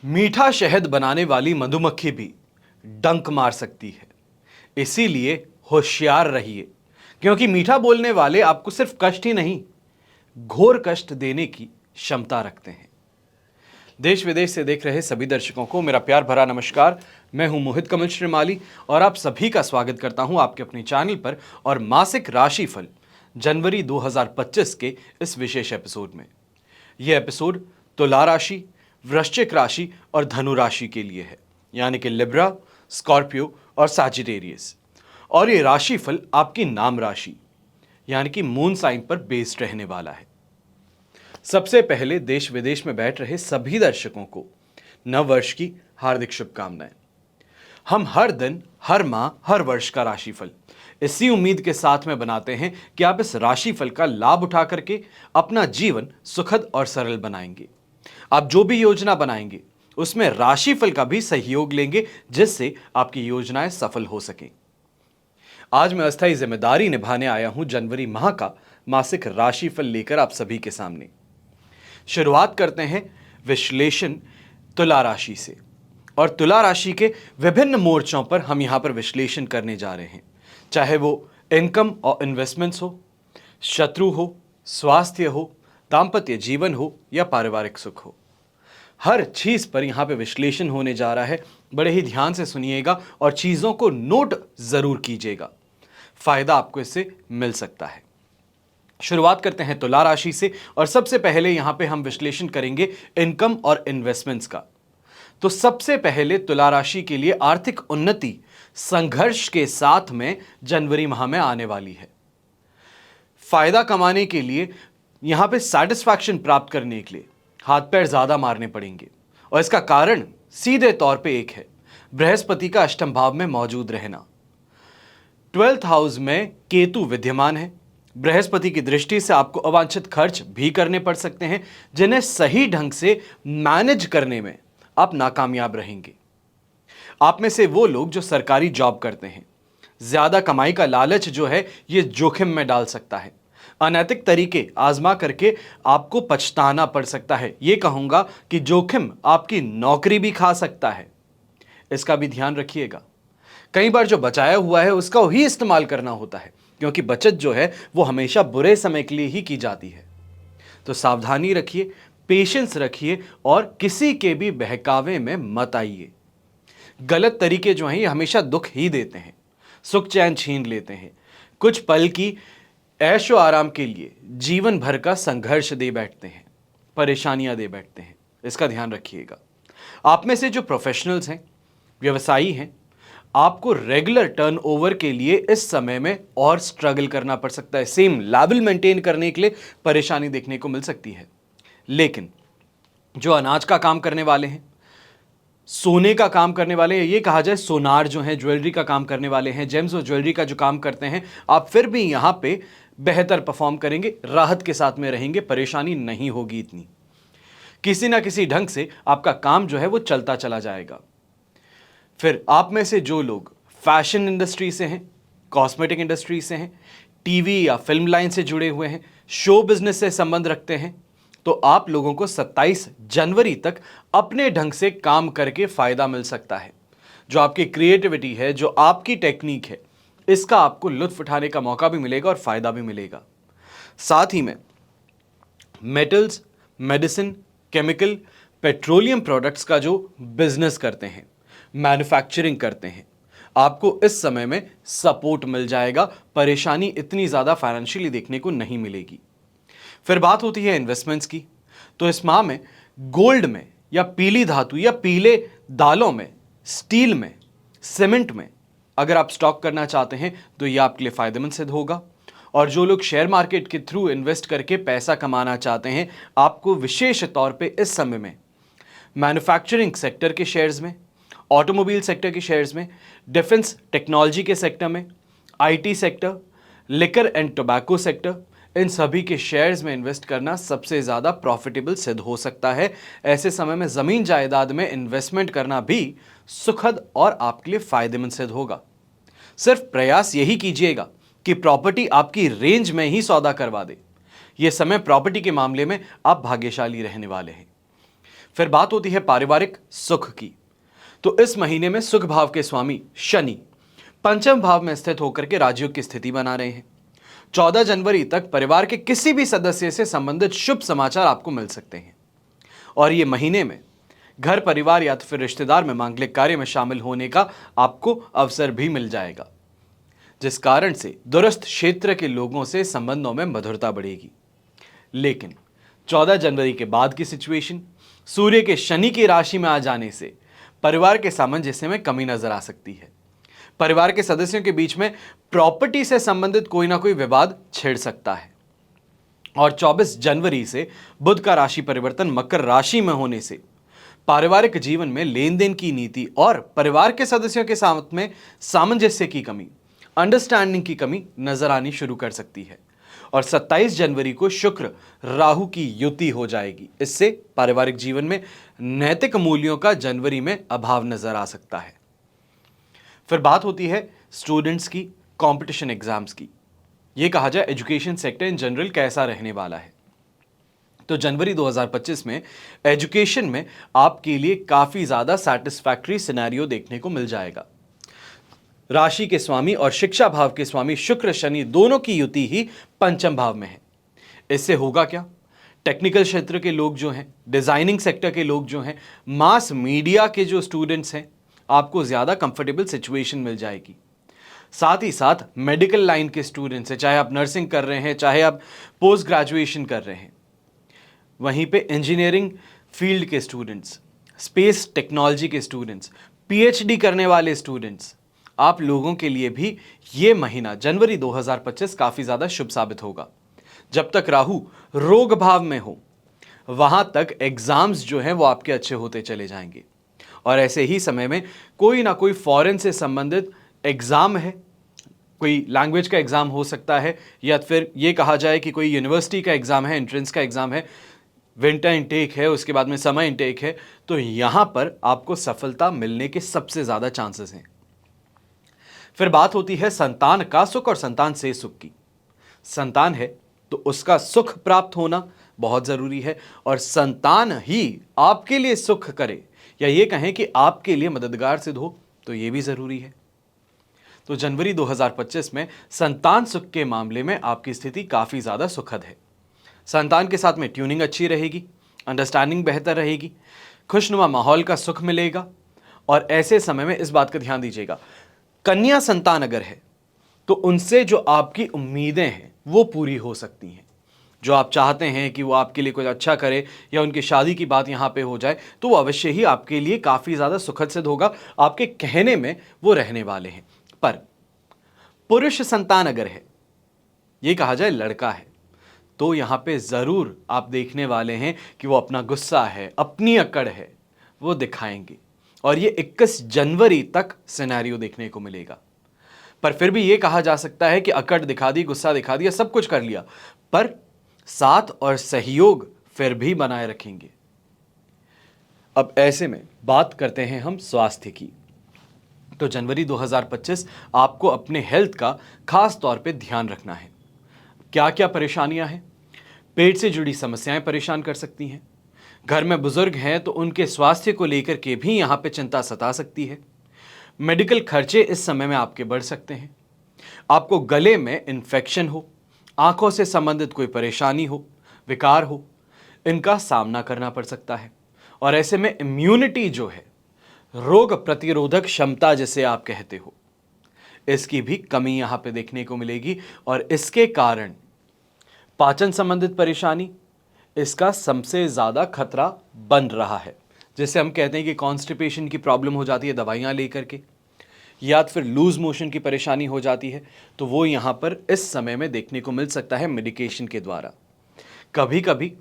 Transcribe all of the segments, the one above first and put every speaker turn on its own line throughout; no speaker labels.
मीठा शहद बनाने वाली मधुमक्खी भी डंक मार सकती है। इसीलिए होशियार रहिए, क्योंकि मीठा बोलने वाले आपको सिर्फ कष्ट ही नहीं, घोर कष्ट देने की क्षमता रखते हैं। देश विदेश से देख रहे सभी दर्शकों को मेरा प्यार भरा नमस्कार। मैं हूं मोहित कमल श्रीमाली और आप सभी का स्वागत करता हूं आपके अपने चैनल पर और मासिक राशिफल जनवरी 2025 के इस विशेष एपिसोड में। यह एपिसोड तुला राशि, वृश्चिक राशि और धनु राशि के लिए है, यानी कि लिब्रा, स्कॉर्पियो और सैजिटेरियस। और ये राशिफल आपकी नाम राशि यानी कि मून साइन पर बेस्ड रहने वाला है। सबसे पहले देश विदेश में बैठ रहे सभी दर्शकों को नव वर्ष की हार्दिक शुभकामनाएं। हम हर दिन, हर माह, हर वर्ष का राशिफल इसी उम्मीद के साथ में बनाते हैं कि आप इस राशिफल का लाभ उठा करके अपना जीवन सुखद और सरल बनाएंगे। आप जो भी योजना बनाएंगे उसमें राशिफल का भी सहयोग लेंगे, जिससे आपकी योजनाएं सफल हो सकें। आज मैं अस्थायी जिम्मेदारी निभाने आया हूं जनवरी माह का मासिक राशिफल लेकर आप सभी के सामने। शुरुआत करते हैं विश्लेषण तुला राशि से, और तुला राशि के विभिन्न मोर्चों पर हम यहां पर विश्लेषण करने जा रहे हैं, चाहे वो इनकम और इन्वेस्टमेंट्स हो, शत्रु हो, स्वास्थ्य हो, दाम्पत्य जीवन हो या पारिवारिक सुख हो। हर चीज पर यहां पे विश्लेषण होने जा रहा है। बड़े ही ध्यान से सुनिएगा और चीजों को नोट जरूर कीजिएगा, फायदा आपको इससे मिल सकता है। शुरुआत करते हैं तुला राशि से, और सबसे पहले यहां पे हम विश्लेषण करेंगे इनकम और इन्वेस्टमेंट्स का। तो सबसे पहले तुला राशि के लिए आर्थिक उन्नति संघर्ष के साथ में जनवरी माह में आने वाली है। फायदा कमाने के लिए, यहां पे सेटिस्फैक्शन प्राप्त करने के लिए हाथ पैर ज्यादा मारने पड़ेंगे, और इसका कारण सीधे तौर पे एक है, बृहस्पति का अष्टम भाव में मौजूद रहना। 12th हाउस में केतु विद्यमान है। बृहस्पति की दृष्टि से आपको अवांछित खर्च भी करने पड़ सकते हैं, जिन्हें सही ढंग से मैनेज करने में आप नाकामयाब रहेंगे। आप में से वो लोग जो सरकारी जॉब करते हैं, ज्यादा कमाई का लालच जो है ये जोखिम में डाल सकता है। अनैतिक तरीके आजमा करके आपको पछताना पड़ सकता है। यह कहूंगा कि जोखिम आपकी नौकरी भी खा सकता है, इसका भी ध्यान रखिएगा। कई बार जो बचाया हुआ है उसका ही इस्तेमाल करना होता है, क्योंकि बचत जो है वो हमेशा बुरे समय के लिए ही की जाती है। तो सावधानी रखिए, पेशेंस रखिए और किसी के भी बहकावे में मत आइए। गलत तरीके जो हैं ये हमेशा दुख ही देते हैं, सुख चैन छीन लेते हैं, कुछ पल की ऐशो आराम के लिए जीवन भर का संघर्ष दे बैठते हैं, परेशानियां दे बैठते हैं। इसका ध्यान रखिएगा। आप में से जो प्रोफेशनल्स हैं, व्यवसायी हैं, आपको रेगुलर टर्नओवर के लिए इस समय में और स्ट्रगल करना पड़ सकता है। सेम लेवल मेंटेन करने के लिए परेशानी देखने को मिल सकती है। लेकिन जो अनाज का काम करने वाले हैं, सोने का काम करने वाले हैं, ये कहा जाए सोनार जो है, ज्वेलरी का काम करने वाले हैं, जेम्स और ज्वेलरी का जो काम करते हैं, आप फिर भी यहां पे बेहतर परफॉर्म करेंगे, राहत के साथ में रहेंगे, परेशानी नहीं होगी इतनी। किसी ना किसी ढंग से आपका काम जो है वो चलता चला जाएगा। फिर आप में से जो लोग फैशन इंडस्ट्री से हैं, कॉस्मेटिक इंडस्ट्री से हैं, टीवी या फिल्म लाइन से जुड़े हुए हैं, शो बिजनेस से संबंध रखते हैं, तो आप लोगों को 27 जनवरी तक अपने ढंग से काम करके फायदा मिल सकता है। जो आपकी क्रिएटिविटी है, जो आपकी टेक्निक है, इसका आपको लुत्फ उठाने का मौका भी मिलेगा और फायदा भी मिलेगा। साथ ही में metals, medicine, chemical, petroleum products का जो बिजनेस करते हैं, मैन्युफैक्चरिंग करते हैं, आपको इस समय में सपोर्ट मिल जाएगा। परेशानी इतनी ज्यादा फाइनेंशियली देखने को नहीं मिलेगी। फिर बात होती है इन्वेस्टमेंट्स की। तो इस माह में गोल्ड में या पीली धातु या पीले दालों में, स्टील में, सीमेंट में अगर आप स्टॉक करना चाहते हैं तो यह आपके लिए फायदेमंद सिद्ध होगा। और जो लोग शेयर मार्केट के थ्रू इन्वेस्ट करके पैसा कमाना चाहते हैं, आपको विशेष तौर पे इस समय में मैन्युफैक्चरिंग सेक्टर के शेयर्स में, ऑटोमोबाइल सेक्टर के शेयर्स में, डिफेंस टेक्नोलॉजी के सेक्टर में, IT sector, liquor and tobacco sector, इन सभी के शेयर्स में इन्वेस्ट करना सबसे ज़्यादा प्रॉफिटेबल सिद्ध हो सकता है। ऐसे समय में ज़मीन जायदाद में इन्वेस्टमेंट करना भी सुखद और आपके लिए फायदेमंद सिद्ध होगा। सिर्फ प्रयास यही कीजिएगा कि प्रॉपर्टी आपकी रेंज में ही सौदा करवा दे। यह समय प्रॉपर्टी के मामले में आप भाग्यशाली रहने वाले हैं। फिर बात होती है पारिवारिक सुख की। तो इस महीने में सुख भाव के स्वामी शनि पंचम भाव में स्थित होकर के राजयोग की स्थिति बना रहे हैं। 14 जनवरी तक परिवार के किसी भी सदस्य से संबंधित शुभ समाचार आपको मिल सकते हैं। और ये महीने में घर परिवार या तो फिर रिश्तेदार में मांगलिक कार्य में शामिल होने का आपको अवसर भी मिल जाएगा, जिस कारण से दूरस्थ क्षेत्र के लोगों से संबंधों में मधुरता बढ़ेगी। लेकिन 14 जनवरी के बाद की सिचुएशन, सूर्य के शनि की राशि में आ जाने से परिवार के सामंजस्य में कमी नजर आ सकती है। परिवार के सदस्यों के बीच में प्रॉपर्टी से संबंधित कोई ना कोई विवाद छिड़ सकता है। और 24 जनवरी से बुध का राशि परिवर्तन मकर राशि में होने से पारिवारिक जीवन में लेन देन की नीति और परिवार के सदस्यों के साथ में सामंजस्य की कमी, अंडरस्टैंडिंग की कमी नजर आनी शुरू कर सकती है। और 27 जनवरी को शुक्र राहु की युति हो जाएगी। इससे पारिवारिक जीवन में नैतिक मूल्यों का जनवरी में अभाव नजर आ सकता है। फिर बात होती है स्टूडेंट्स की कंपटीशन एग्जाम्स की। यह कहा जाए एजुकेशन सेक्टर इन जनरल कैसा रहने वाला है। तो जनवरी 2025 में एजुकेशन में आपके लिए काफी ज्यादा सैटिस्फैक्टरी सिनेरियो देखने को मिल जाएगा। राशि के स्वामी और शिक्षा भाव के स्वामी शुक्र शनि दोनों की युति ही पंचम भाव में है। इससे होगा क्या, टेक्निकल क्षेत्र के लोग जो हैं, डिजाइनिंग सेक्टर के लोग जो हैं, मास मीडिया के जो स्टूडेंट्स हैं, आपको ज्यादा कंफर्टेबल सिचुएशन मिल जाएगी। साथ ही साथ मेडिकल लाइन के स्टूडेंट्स हैं, चाहे आप नर्सिंग कर रहे हैं, चाहे आप पोस्ट ग्रेजुएशन कर रहे हैं, वहीं पे इंजीनियरिंग फील्ड के स्टूडेंट्स, स्पेस टेक्नोलॉजी के स्टूडेंट्स, पीएचडी करने वाले स्टूडेंट्स, आप लोगों के लिए भी ये महीना जनवरी 2025 काफी ज्यादा शुभ साबित होगा। जब तक राहु रोग भाव में हो वहां तक एग्जाम्स जो हैं वो आपके अच्छे होते चले जाएंगे। और ऐसे ही समय में कोई ना कोई फॉरेन से संबंधित एग्जाम है, कोई लैंग्वेज का एग्जाम हो सकता है, या फिर ये कहा जाए कि कोई यूनिवर्सिटी का एग्जाम है, एंट्रेंस का एग्जाम है, विंटर इनटेक है, उसके बाद में समर इनटेक है, तो यहां पर आपको सफलता मिलने के सबसे ज्यादा चांसेस हैं। फिर बात होती है संतान का सुख और संतान से सुख की। संतान है तो उसका सुख प्राप्त होना बहुत जरूरी है, और संतान ही आपके लिए सुख करे या ये कहें कि आपके लिए मददगार सिद्ध हो तो ये भी जरूरी है। तो जनवरी 2025 में संतान सुख के मामले में आपकी स्थिति काफी ज्यादा सुखद है। संतान के साथ में ट्यूनिंग अच्छी रहेगी, अंडरस्टैंडिंग बेहतर रहेगी, खुशनुमा माहौल का सुख मिलेगा। और ऐसे समय में इस बात का ध्यान दीजिएगा, कन्या संतान अगर है तो उनसे जो आपकी उम्मीदें हैं वो पूरी हो सकती हैं। जो आप चाहते हैं कि वो आपके लिए कुछ अच्छा करे या उनकी शादी की बात यहाँ पे हो जाए, तो वो अवश्य ही आपके लिए काफ़ी ज़्यादा सुखद सिद्ध होगा। आपके कहने में वो रहने वाले हैं। पर पुरुष संतान अगर है, ये कहा जाए लड़का है, तो यहाँ पे ज़रूर आप देखने वाले हैं कि वो अपना गुस्सा है, अपनी अकड़ है, वो दिखाएंगे। और ये 21 जनवरी तक सिनेरियो देखने को मिलेगा। पर फिर भी ये कहा जा सकता है कि अकड़ दिखा दी, गुस्सा दिखा दिया, सब कुछ कर लिया, पर साथ और सहयोग फिर भी बनाए रखेंगे। अब ऐसे में बात करते हैं हम स्वास्थ्य की। तो जनवरी 2025 आपको अपने हेल्थ का खास तौर पे ध्यान रखना है। क्या क्या परेशानियां हैं? पेट से जुड़ी समस्याएं परेशान कर सकती हैं। घर में बुजुर्ग हैं तो उनके स्वास्थ्य को लेकर के भी यहां पे चिंता सता सकती है। मेडिकल खर्चे इस समय में आपके बढ़ सकते हैं। आपको गले में इन्फेक्शन हो, आंखों से संबंधित कोई परेशानी हो, विकार हो, इनका सामना करना पड़ सकता है। और ऐसे में इम्यूनिटी जो है, रोग प्रतिरोधक क्षमता जिसे आप कहते हो, इसकी भी कमी यहां पे देखने को मिलेगी। और इसके कारण पाचन संबंधित परेशानी, इसका सबसे ज़्यादा खतरा बन रहा है। जैसे हम कहते हैं कि कॉन्स्टिपेशन की प्रॉब्लम हो जाती है दवाइयाँ लेकर के, या फिर लूज मोशन की परेशानी हो जाती है, तो वो यहाँ पर इस समय में देखने को मिल सकता है मेडिकेशन के द्वारा। कभी कभी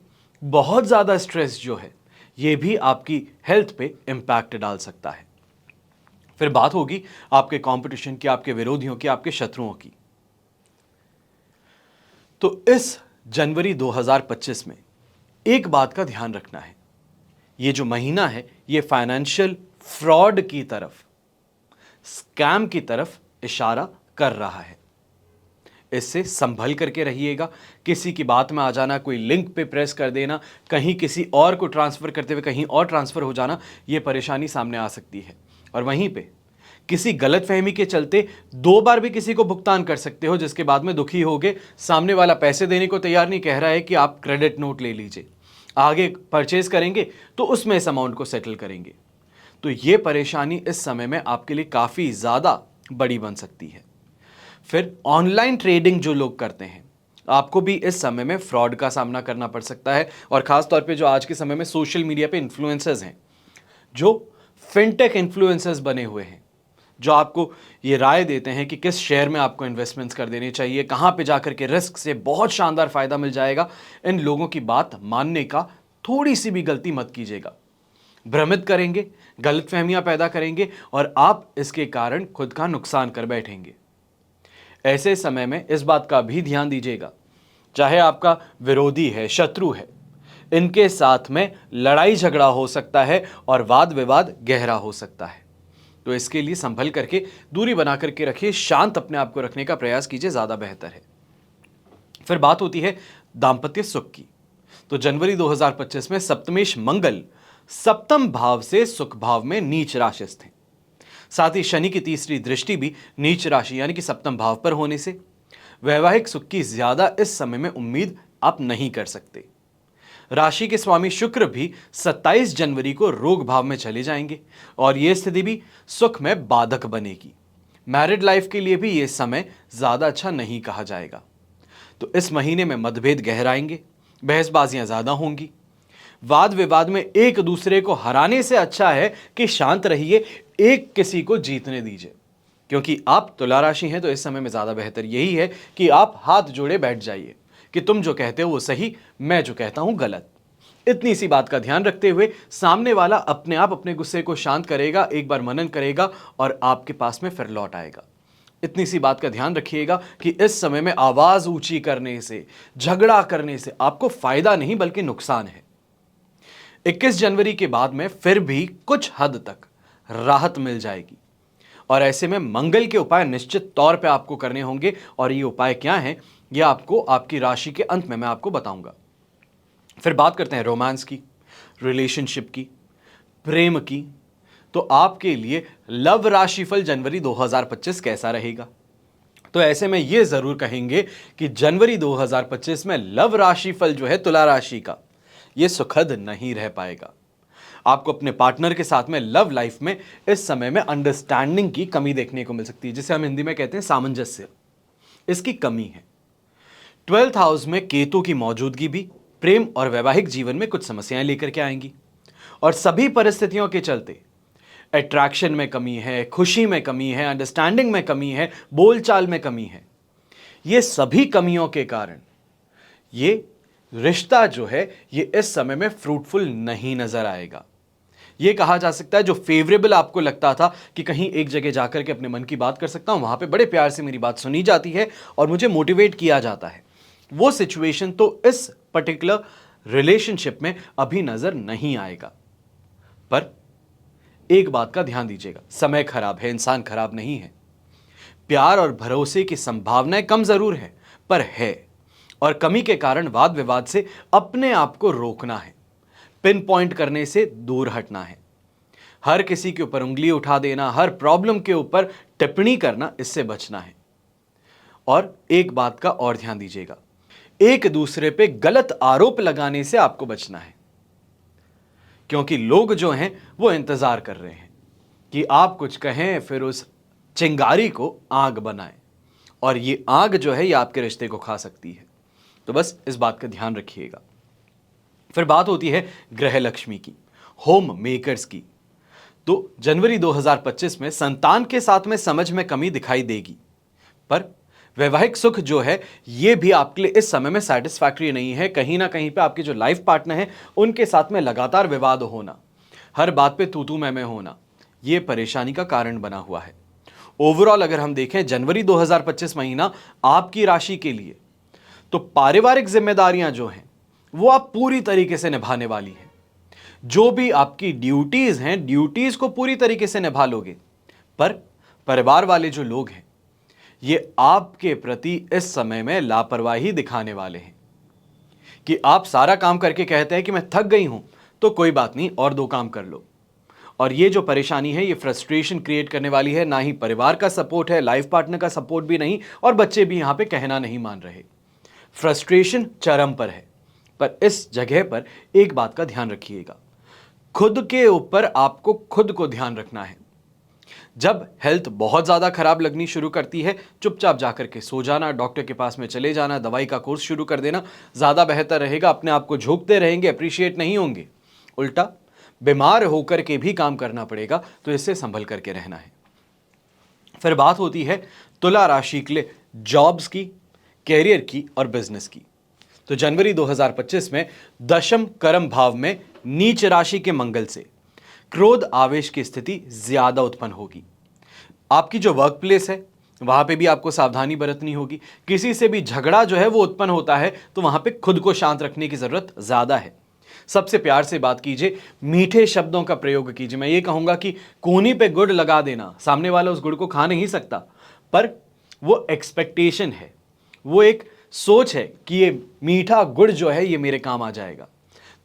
बहुत ज़्यादा स्ट्रेस जो है, ये भी आपकी हेल्थ पे इम्पैक्ट डाल सकता है। फिर बात होगी आपके कंपटीशन की, आपके विरोधियों की, आपके शत्रुओं की। तो इस जनवरी 2025 में एक बात का ध्यान रखना है, ये जो महीना है ये फाइनेंशियल फ्रॉड की तरफ, स्कैम की तरफ इशारा कर रहा है। इससे संभल करके रहिएगा। किसी की बात में आ जाना, कोई लिंक पे प्रेस कर देना, कहीं किसी और को ट्रांसफ़र करते हुए कहीं और ट्रांसफ़र हो जाना, ये परेशानी सामने आ सकती है। और वहीं पे किसी गलतफहमी के चलते 2 बार भी किसी को भुगतान कर सकते हो, जिसके बाद में दुखी होगे। सामने वाला पैसे देने को तैयार नहीं, कह रहा है कि आप क्रेडिट नोट ले लीजिए, आगे परचेज करेंगे तो उसमें इस अमाउंट को सेटल करेंगे। तो ये परेशानी इस समय में आपके लिए काफ़ी ज़्यादा बड़ी बन सकती है। फिर ऑनलाइन ट्रेडिंग जो लोग करते हैं, आपको भी इस समय में फ्रॉड का सामना करना पड़ सकता है। और ख़ास तौर पे जो आज के समय में सोशल मीडिया पे इन्फ्लुएंसर्स हैं, जो फिनटेक इन्फ्लुएंसर्स बने हुए हैं, जो आपको ये राय देते हैं कि किस शेयर में आपको इन्वेस्टमेंट्स कर देने चाहिए, कहाँ पे जाकर के रिस्क से बहुत शानदार फ़ायदा मिल जाएगा, इन लोगों की बात मानने का थोड़ी सी भी गलती मत कीजिएगा। भ्रमित करेंगे, गलतफहमियां पैदा करेंगे और आप इसके कारण खुद का नुकसान कर बैठेंगे। ऐसे समय में इस बात का भी ध्यान दीजिएगा, चाहे आपका विरोधी है, शत्रु है, इनके साथ में लड़ाई झगड़ा हो सकता है और वाद विवाद गहरा हो सकता है। तो इसके लिए संभल करके दूरी बना करके रखिए, शांत अपने आप को रखने का प्रयास कीजिए, ज़्यादा बेहतर है। फिर बात होती है दाम्पत्य सुख की। तो जनवरी 2025 में सप्तमेश मंगल सप्तम भाव से सुख भाव में नीच राशिस्थ हैं। साथ ही शनि की तीसरी दृष्टि भी नीच राशि यानी कि सप्तम भाव पर होने से वैवाहिक सुख की ज्यादा इस समय में उम्मीद आप नहीं कर सकते। राशि के स्वामी शुक्र भी 27 जनवरी को रोग भाव में चले जाएंगे और यह स्थिति भी सुख में बाधक बनेगी। मैरिड लाइफ के लिए भी यह समय ज्यादा अच्छा नहीं कहा जाएगा। तो इस महीने में मतभेद गहराएंगे, बहसबाजियां ज्यादा होंगी, वाद विवाद में एक दूसरे को हराने से अच्छा है कि शांत रहिए, एक किसी को जीतने दीजिए। क्योंकि आप तुला राशि हैं तो इस समय में ज्यादा बेहतर यही है कि आप हाथ जोड़े बैठ जाइए कि तुम जो कहते हो वो सही, मैं जो कहता हूं गलत। इतनी सी बात का ध्यान रखते हुए सामने वाला अपने आप अपने गुस्से को शांत करेगा, एक बार मनन करेगा और आपके पास में फिर लौट आएगा। इतनी सी बात का ध्यान रखिएगा कि इस समय में आवाज ऊंची करने से, झगड़ा करने से आपको फायदा नहीं बल्कि नुकसान है। 21 जनवरी के बाद में फिर भी कुछ हद तक राहत मिल जाएगी और ऐसे में मंगल के उपाय निश्चित तौर पे आपको करने होंगे। और ये उपाय क्या हैं, ये आपको आपकी राशि के अंत में मैं आपको बताऊंगा। फिर बात करते हैं रोमांस की, रिलेशनशिप की, प्रेम की। तो आपके लिए लव राशिफल जनवरी 2025 कैसा रहेगा? तो ऐसे में ये जरूर कहेंगे कि जनवरी 2025 में लव राशिफल जो है तुला राशि का, ये सुखद नहीं रह पाएगा। आपको अपने पार्टनर के साथ में लव लाइफ में इस समय में अंडरस्टैंडिंग की कमी देखने को मिल सकती है, जिसे हम हिंदी में कहते हैं सामंजस्य। इसकी कमी है। 12th हाउस में केतु की मौजूदगी भी प्रेम और वैवाहिक जीवन में कुछ समस्याएं लेकर के आएंगी और सभी परिस्थितियों के चलते अट्रैक्शन में कमी है, खुशी में कमी है, अंडरस्टैंडिंग में कमी है, बोलचाल में कमी है। ये सभी कमियों के कारण ये रिश्ता जो है ये इस समय में फ्रूटफुल नहीं नजर आएगा। ये कहा जा सकता है जो फेवरेबल आपको लगता था कि कहीं एक जगह जाकर के अपने मन की बात कर सकता हूं, वहां पे बड़े प्यार से मेरी बात सुनी जाती है और मुझे मोटिवेट किया जाता है, वो सिचुएशन तो इस पर्टिकुलर रिलेशनशिप में अभी नजर नहीं आएगा। पर एक बात का ध्यान दीजिएगा, समय खराब है, इंसान खराब नहीं है। प्यार और भरोसे की संभावनाएं कम जरूर है पर है, और कमी के कारण वाद विवाद से अपने आप को रोकना है, पिन पॉइंट करने से दूर हटना है। हर किसी के ऊपर उंगली उठा देना, हर प्रॉब्लम के ऊपर टिप्पणी करना, इससे बचना है। और एक बात का और ध्यान दीजिएगा, एक दूसरे पे गलत आरोप लगाने से आपको बचना है, क्योंकि लोग जो हैं वो इंतजार कर रहे हैं कि आप कुछ कहें फिर उस चिंगारी को आग बनाएं, और ये आग जो है ये आपके रिश्ते को खा सकती है। तो बस इस बात का ध्यान रखिएगा। फिर बात होती है ग्रह लक्ष्मी की, होम मेकर्स की। तो जनवरी 2025 में संतान के साथ में समझ में कमी दिखाई देगी, पर वैवाहिक सुख जो है यह भी आपके लिए इस समय में सेटिस्फैक्टरी नहीं है। कहीं ना कहीं पे आपके जो लाइफ पार्टनर हैं उनके साथ में लगातार विवाद होना, हर बात पे तू तू मैं होना, यह परेशानी का कारण बना हुआ है। ओवरऑल अगर हम देखें जनवरी 2025 महीना आपकी राशि के लिए, तो पारिवारिक जिम्मेदारियां जो हैं वो आप पूरी तरीके से निभाने वाली हैं। जो भी आपकी ड्यूटीज हैं, ड्यूटीज को पूरी तरीके से निभा लोगे। पर परिवार वाले जो लोग हैं ये आपके प्रति इस समय में लापरवाही दिखाने वाले हैं कि आप सारा काम करके कहते हैं कि मैं थक गई हूं, तो कोई बात नहीं, और 2 काम कर लो। और ये जो परेशानी है, ये फ्रस्ट्रेशन क्रिएट करने वाली है। ना ही परिवार का सपोर्ट है, लाइफ पार्टनर का सपोर्ट भी नहीं, और बच्चे भी यहां पे कहना नहीं मान रहे। फ्रस्ट्रेशन चरम पर है। पर इस जगह पर एक बात का ध्यान रखिएगा, खुद के ऊपर आपको खुद को ध्यान रखना है। जब हेल्थ बहुत ज्यादा खराब लगनी शुरू करती है, चुपचाप जाकर के सो जाना, डॉक्टर के पास में चले जाना, दवाई का कोर्स शुरू कर देना ज्यादा बेहतर रहेगा। अपने आप को झोंकते रहेंगे, अप्रिशिएट नहीं होंगे। उल्टा बीमार होकर के भी काम करना पड़ेगा, तो इससे संभल करके रहना है। फिर बात होती है तुला राशि के लिए जॉब्स की, कैरियर की और बिजनेस की। तो जनवरी 2025 में दशम कर्म भाव में नीच राशि के मंगल से क्रोध आवेश की स्थिति ज्यादा उत्पन्न होगी। आपकी जो वर्क प्लेस है वहां पे भी आपको सावधानी बरतनी होगी। किसी से भी झगड़ा जो है वो उत्पन्न होता है, तो वहां पे खुद को शांत रखने की जरूरत ज्यादा है। सबसे प्यार से बात कीजिए, मीठे शब्दों का प्रयोग कीजिए। मैं ये कहूंगा कि कोहनी पे गुड़ लगा देना, सामने वाला उस गुड़ को खा नहीं सकता, पर वो एक्सपेक्टेशन है, वो एक सोच है कि ये मीठा गुड़ जो है ये मेरे काम आ जाएगा।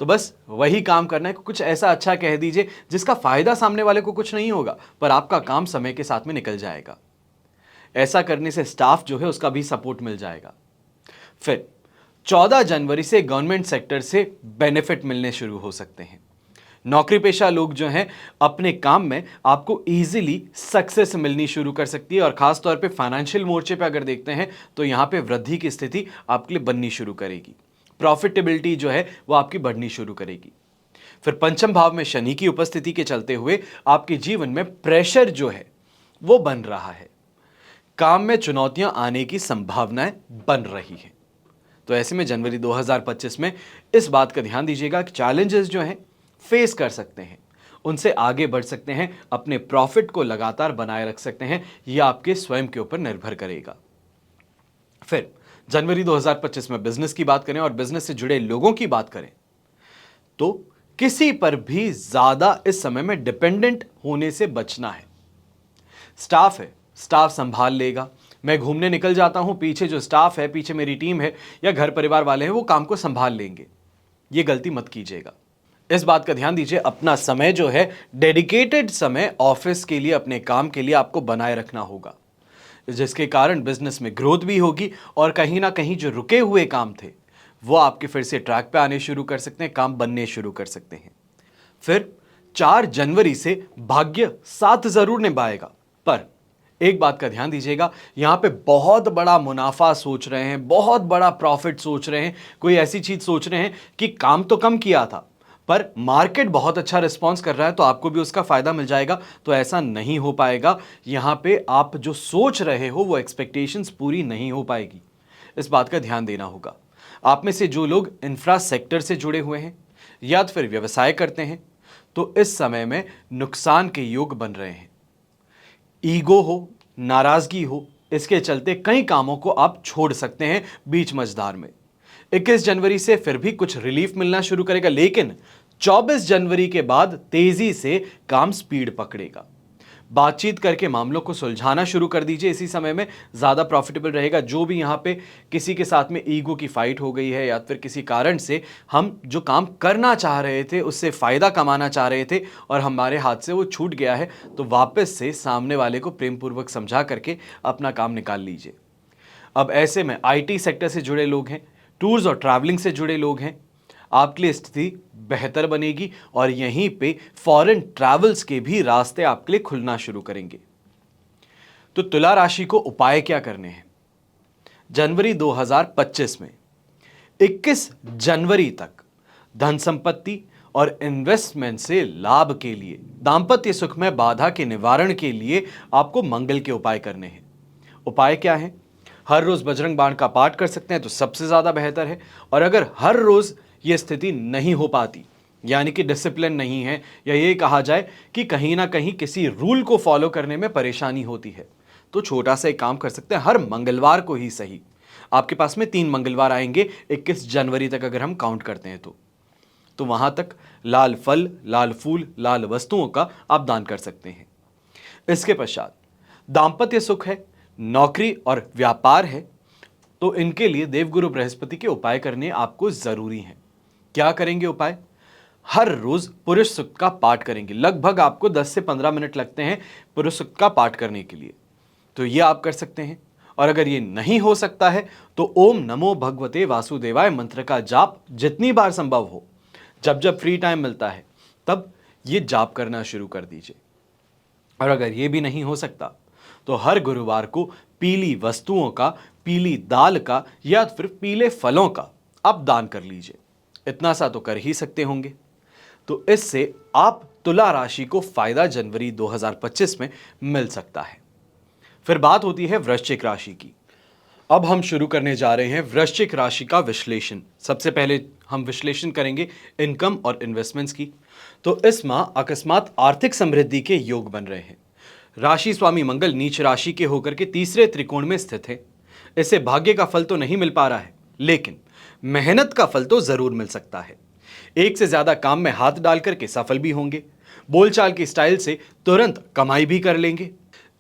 तो बस वही काम करना है, कुछ ऐसा अच्छा कह दीजिए जिसका फायदा सामने वाले को कुछ नहीं होगा, पर आपका काम समय के साथ में निकल जाएगा। ऐसा करने से स्टाफ जो है उसका भी सपोर्ट मिल जाएगा। फिर 14 जनवरी से गवर्नमेंट सेक्टर से बेनिफिट मिलने शुरू हो सकते हैं। नौकरी पेशा लोग जो हैं अपने काम में आपको इजीली सक्सेस मिलनी शुरू कर सकती है, और खास तौर पे फाइनेंशियल मोर्चे पे अगर देखते हैं तो यहां पे वृद्धि की स्थिति आपके लिए बननी शुरू करेगी। प्रॉफिटेबिलिटी जो है वो आपकी बढ़नी शुरू करेगी। फिर पंचम भाव में शनि की उपस्थिति के चलते हुए आपके जीवन में प्रेशर जो है वो बन रहा है। काम में चुनौतियां आने की संभावनाएं बन रही है। तो ऐसे में जनवरी 2025 में इस बात का ध्यान दीजिएगा कि चैलेंजेस जो हैं फेस कर सकते हैं, उनसे आगे बढ़ सकते हैं, अपने प्रॉफिट को लगातार बनाए रख सकते हैं। यह आपके स्वयं के ऊपर निर्भर करेगा। फिर जनवरी 2025 में बिजनेस की बात करें और बिजनेस से जुड़े लोगों की बात करें, तो किसी पर भी ज्यादा इस समय में डिपेंडेंट होने से बचना है। स्टाफ है, स्टाफ संभाल लेगा। मैं घूमने निकल जाता हूं, पीछे जो स्टाफ है, पीछे मेरी टीम है या घर परिवार वाले हैं, वो काम को संभाल लेंगे। ये गलती मत कीजिएगा। इस बात का ध्यान दीजिए, अपना समय जो है डेडिकेटेड समय ऑफिस के लिए, अपने काम के लिए आपको बनाए रखना होगा, जिसके कारण बिजनेस में ग्रोथ भी होगी और कहीं ना कहीं जो रुके हुए काम थे वो आपके फिर से ट्रैक पे आने शुरू कर सकते हैं, काम बनने शुरू कर सकते हैं। फिर 4 जनवरी से भाग्य साथ जरूर निभाएगा, पर एक बात का ध्यान दीजिएगा, यहां पे बहुत बड़ा मुनाफा सोच रहे हैं, बहुत बड़ा प्रॉफिट सोच रहे हैं, कोई ऐसी चीज सोच रहे हैं कि काम तो कम किया था पर मार्केट बहुत अच्छा रिस्पांस कर रहा है तो आपको भी उसका फायदा मिल जाएगा, तो ऐसा नहीं हो पाएगा। यहां पे आप जो सोच रहे हो वो एक्सपेक्टेशंस पूरी नहीं हो पाएगी। इस बात का ध्यान देना होगा। आप में से जो लोग इंफ्रा सेक्टर से जुड़े हुए हैं या तो फिर व्यवसाय करते हैं, तो इस समय में नुकसान के योग बन रहे हैं। ईगो हो, नाराजगी हो, इसके चलते कई कामों को आप छोड़ सकते हैं बीच मझधार में। 21 जनवरी से फिर भी कुछ रिलीफ मिलना शुरू करेगा, लेकिन 24 जनवरी के बाद तेजी से काम स्पीड पकड़ेगा। बातचीत करके मामलों को सुलझाना शुरू कर दीजिए, इसी समय में ज्यादा प्रॉफिटेबल रहेगा। जो भी यहां पे किसी के साथ में ईगो की फाइट हो गई है या फिर किसी कारण से हम जो काम करना चाह रहे थे, उससे फायदा कमाना चाह रहे थे और हमारे हाथ से वो छूट गया है, तो वापस से सामने वाले को प्रेम पूर्वक समझा करके अपना काम निकाल लीजिए। अब ऐसे में आईटी सेक्टर से जुड़े लोग हैं, टूर्स और ट्रैवलिंग से जुड़े लोग हैं, आपके लिए स्थिति बेहतर बनेगी और यहीं पे फॉरेन ट्रैवल्स के भी रास्ते आपके लिए खुलना शुरू करेंगे। तो तुला राशि को उपाय क्या करने हैं? जनवरी 2025 में 21 जनवरी तक धन संपत्ति और इन्वेस्टमेंट से लाभ के लिए, दांपत्य सुख में बाधा के निवारण के लिए आपको मंगल के उपाय करने हैं। उपाय क्या है? हर रोज बजरंग बाण का पाठ कर सकते हैं तो सबसे ज्यादा बेहतर है, और अगर हर रोज यह स्थिति नहीं हो पाती, यानी कि डिसिप्लिन नहीं है, या ये कहा जाए कि कहीं ना कहीं किसी रूल को फॉलो करने में परेशानी होती है, तो छोटा सा एक काम कर सकते हैं, हर मंगलवार को ही सही, आपके पास में 3 मंगलवार आएंगे 21 जनवरी तक अगर हम काउंट करते हैं तो वहां तक लाल फल, लाल फूल, लाल वस्तुओं का आप दान कर सकते हैं। इसके पश्चात दांपत्य सुख है, नौकरी और व्यापार है तो इनके लिए देवगुरु बृहस्पति के उपाय करने आपको जरूरी हैं। क्या करेंगे उपाय? हर रोज पुरुष सूक्त का पाठ करेंगे। लगभग आपको 10 से 15 मिनट लगते हैं पुरुष सूक्त का पाठ करने के लिए, तो ये आप कर सकते हैं। और अगर ये नहीं हो सकता है तो ओम नमो भगवते वासुदेवाय मंत्र का जाप जितनी बार संभव हो, जब जब फ्री टाइम मिलता है तब ये जाप करना शुरू कर दीजिए। और अगर ये भी नहीं हो सकता तो हर गुरुवार को पीली वस्तुओं का, पीली दाल का या फिर पीले फलों का आप दान कर लीजिए। इतना सा तो कर ही सकते होंगे। तो इससे आप तुला राशि को फायदा जनवरी 2025 में मिल सकता है। फिर बात होती है वृश्चिक राशि की। अब हम शुरू करने जा रहे हैं वृश्चिक राशि का विश्लेषण। सबसे पहले हम विश्लेषण करेंगे इनकम और इन्वेस्टमेंट्स की। तो इस माह अकस्मात आर्थिक समृद्धि के योग बन रहे हैं। राशि स्वामी मंगल नीच राशि के होकर के तीसरे त्रिकोण में स्थित है। इससे भाग्य का फल तो नहीं मिल पा रहा है, लेकिन मेहनत का फल तो जरूर मिल सकता है। एक से ज्यादा काम में हाथ डाल करके सफल भी होंगे। बोलचाल की स्टाइल से तुरंत कमाई भी कर लेंगे।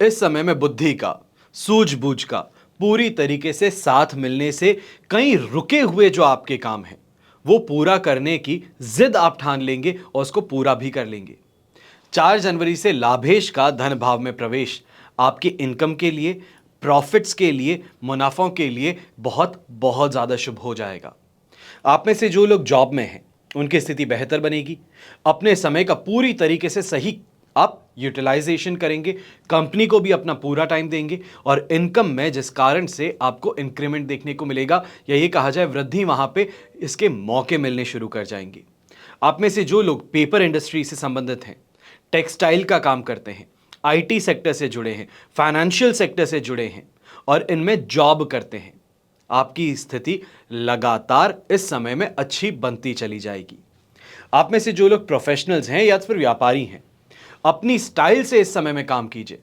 इस समय में बुद्धि का, सूझबूझ का पूरी तरीके से साथ मिलने से कई रुके हुए जो आपके काम हैं वो पूरा करने की जिद आप ठान लेंगे और उसको पूरा भी कर लेंगे। 4 जनवरी से लाभेश का धन भाव में प्रवेश आपकी इनकम के लिए, प्रॉफिट्स के लिए, मुनाफों के लिए बहुत बहुत ज़्यादा शुभ हो जाएगा। आप में से जो लोग जॉब में हैं उनकी स्थिति बेहतर बनेगी। अपने समय का पूरी तरीके से सही आप यूटिलाइजेशन करेंगे, कंपनी को भी अपना पूरा टाइम देंगे और इनकम में जिस कारण से आपको इंक्रीमेंट देखने को मिलेगा या ये कहा जाए वृद्धि, वहाँ पे इसके मौके मिलने शुरू कर जाएंगे। आप में से जो लोग पेपर इंडस्ट्री से संबंधित हैं, टेक्सटाइल का काम करते हैं, आईटी सेक्टर से जुड़े हैं, फाइनेंशियल सेक्टर से जुड़े हैं और इनमें जॉब करते हैं, आपकी स्थिति लगातार इस समय में अच्छी बनती चली जाएगी। आप में से जो लोग प्रोफेशनल्स हैं या फिर व्यापारी हैं, अपनी स्टाइल से इस समय में काम कीजिए।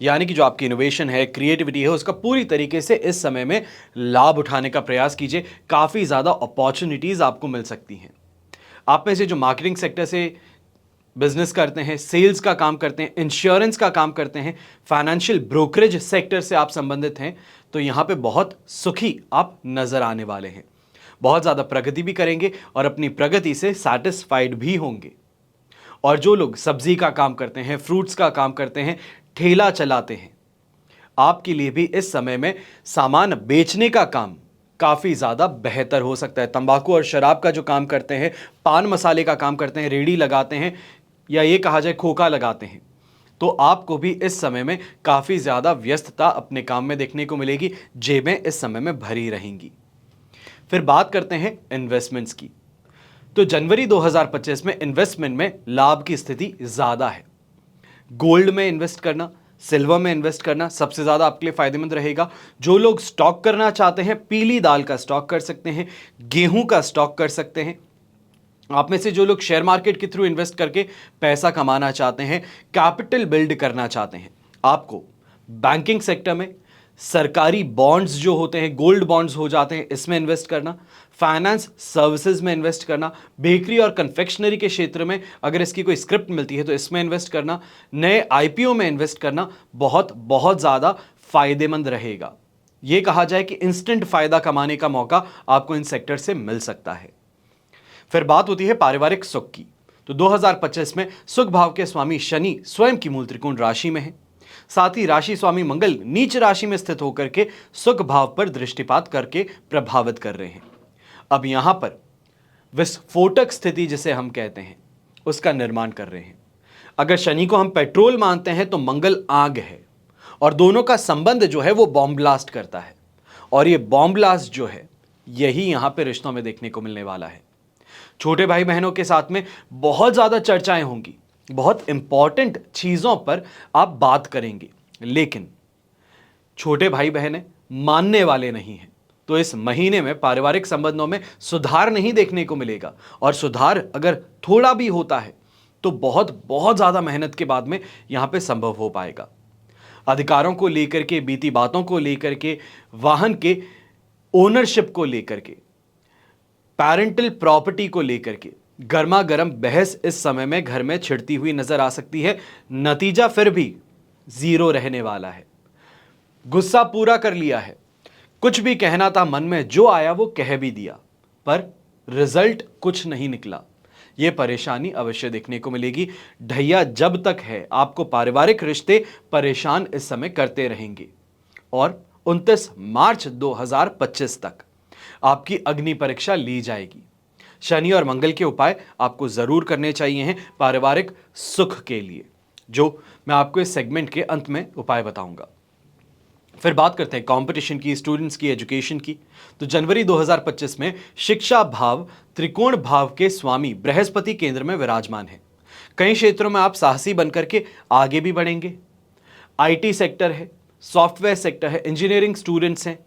यानी कि जो आपकी इनोवेशन है, क्रिएटिविटी है, उसका पूरी तरीके से इस समय में लाभ उठाने का प्रयास कीजिए। काफ़ी ज़्यादा अपॉर्चुनिटीज़ आपको मिल सकती हैं। आप में से जो मार्केटिंग सेक्टर से बिजनेस करते हैं, सेल्स का काम करते हैं, इंश्योरेंस का काम करते हैं, फाइनेंशियल ब्रोकरेज सेक्टर से आप संबंधित हैं, तो यहाँ पे बहुत सुखी आप नज़र आने वाले हैं। बहुत ज़्यादा प्रगति भी करेंगे और अपनी प्रगति से सैटिस्फाइड भी होंगे। और जो लोग सब्जी का काम करते हैं, फ्रूट्स का काम करते हैं, ठेला चलाते हैं, आपके लिए भी इस समय में सामान बेचने का काम काफ़ी ज़्यादा बेहतर हो सकता है। तंबाकू और शराब का जो काम करते हैं, पान मसाले का काम करते हैं, रेडी लगाते हैं या ये कहा जाए खोखा लगाते हैं, तो आपको भी इस समय में काफ़ी ज़्यादा व्यस्तता अपने काम में देखने को मिलेगी। जेबें इस समय में भरी रहेंगी। फिर बात करते हैं इन्वेस्टमेंट्स की। तो जनवरी 2025 में इन्वेस्टमेंट में लाभ की स्थिति ज़्यादा है। गोल्ड में इन्वेस्ट करना, सिल्वर में इन्वेस्ट करना सबसे ज़्यादा आपके लिए फायदेमंद रहेगा। जो लोग स्टॉक करना चाहते हैं, पीली दाल का स्टॉक कर सकते हैं, गेहूं का स्टॉक कर सकते हैं। आप में से जो लोग शेयर मार्केट के थ्रू इन्वेस्ट करके पैसा कमाना चाहते हैं, कैपिटल बिल्ड करना चाहते हैं, आपको बैंकिंग सेक्टर में, सरकारी बॉन्ड्स जो होते हैं, गोल्ड बॉन्ड्स हो जाते हैं, इसमें इन्वेस्ट करना, फाइनेंस सर्विसेज में इन्वेस्ट करना, बेकरी और कन्फेक्शनरी के क्षेत्र में अगर इसकी कोई स्क्रिप्ट मिलती है तो इसमें इन्वेस्ट करना, नए आईपीओ में इन्वेस्ट करना बहुत बहुत ज़्यादा फायदेमंद रहेगा। यह कहा जाए कि इंस्टेंट फायदा कमाने का मौका आपको इन सेक्टर से मिल सकता है। फिर बात होती है पारिवारिक सुख की। तो 2025 में सुख भाव के स्वामी शनि स्वयं की मूल त्रिकोण राशि में है। साथ ही राशि स्वामी मंगल नीच राशि में स्थित होकर के सुख भाव पर दृष्टिपात करके प्रभावित कर रहे हैं। अब यहां पर विस्फोटक स्थिति जिसे हम कहते हैं उसका निर्माण कर रहे हैं। अगर शनि को हम पेट्रोल मानते हैं तो मंगल आग है और दोनों का संबंध जो है वो बॉम्ब ब्लास्ट करता है। और ये बॉम्ब ब्लास्ट जो है यही यहां पे रिश्तों में देखने को मिलने वाला है। छोटे भाई बहनों के साथ में बहुत ज़्यादा चर्चाएं होंगी, बहुत इंपॉर्टेंट चीज़ों पर आप बात करेंगे, लेकिन छोटे भाई बहनें मानने वाले नहीं हैं। तो इस महीने में पारिवारिक संबंधों में सुधार नहीं देखने को मिलेगा और सुधार अगर थोड़ा भी होता है तो बहुत बहुत ज़्यादा मेहनत के बाद में यहाँ पे संभव हो पाएगा। अधिकारों को लेकर के, बीती बातों को लेकर के, वाहन के ओनरशिप को लेकर के, पैरेंटल प्रॉपर्टी को लेकर के गर्मा गर्म बहस इस समय में घर में छिड़ती हुई नजर आ सकती है। नतीजा फिर भी जीरो रहने वाला है। गुस्सा पूरा कर लिया है, कुछ भी कहना था मन में, जो आया वो कह भी दिया, पर रिजल्ट कुछ नहीं निकला। यह परेशानी अवश्य देखने को मिलेगी। ढैया जब तक है, आपको पारिवारिक रिश्ते परेशान इस समय करते रहेंगे। और 29 मार्च 2025 तक आपकी अग्नि परीक्षा ली जाएगी। शनि और मंगल के उपाय आपको जरूर करने चाहिए हैं पारिवारिक सुख के लिए, जो मैं आपको इस सेगमेंट के अंत में उपाय बताऊंगा। फिर बात करते हैं कंपटीशन की, स्टूडेंट्स की, एजुकेशन की। तो जनवरी 2025 में शिक्षा भाव त्रिकोण भाव के स्वामी बृहस्पति केंद्र में विराजमान है। कई क्षेत्रों में आप साहसी बनकर के आगे भी बढ़ेंगे। आईटी सेक्टर है, सॉफ्टवेयर सेक्टर है, इंजीनियरिंग स्टूडेंट्स हैं,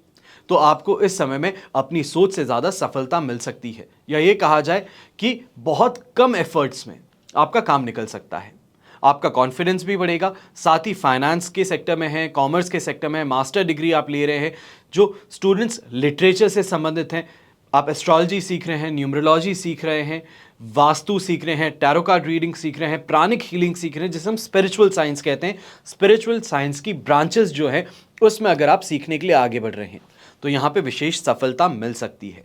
तो आपको इस समय में अपनी सोच से ज्यादा सफलता मिल सकती है, या ये कहा जाए कि बहुत कम एफर्ट्स में आपका काम निकल सकता है। आपका कॉन्फिडेंस भी बढ़ेगा। साथ ही फाइनेंस के सेक्टर में है, कॉमर्स के सेक्टर में है, मास्टर डिग्री आप ले रहे हैं, जो स्टूडेंट्स लिटरेचर से संबंधित हैं, आप एस्ट्रोलॉजी सीख रहे हैं, न्यूमरोलॉजी सीख रहे हैं, वास्तु सीख रहे हैं, टैरो कार्ड रीडिंग सीख रहे हैं, प्राणिक हीलिंग सीख रहे हैं, जिसे हम स्पिरिचुअल साइंस कहते हैं। स्पिरिचुअल साइंस की ब्रांचेस जो है उसमें अगर आप सीखने के लिए आगे बढ़ रहे हैं तो यहां पे विशेष सफलता मिल सकती है।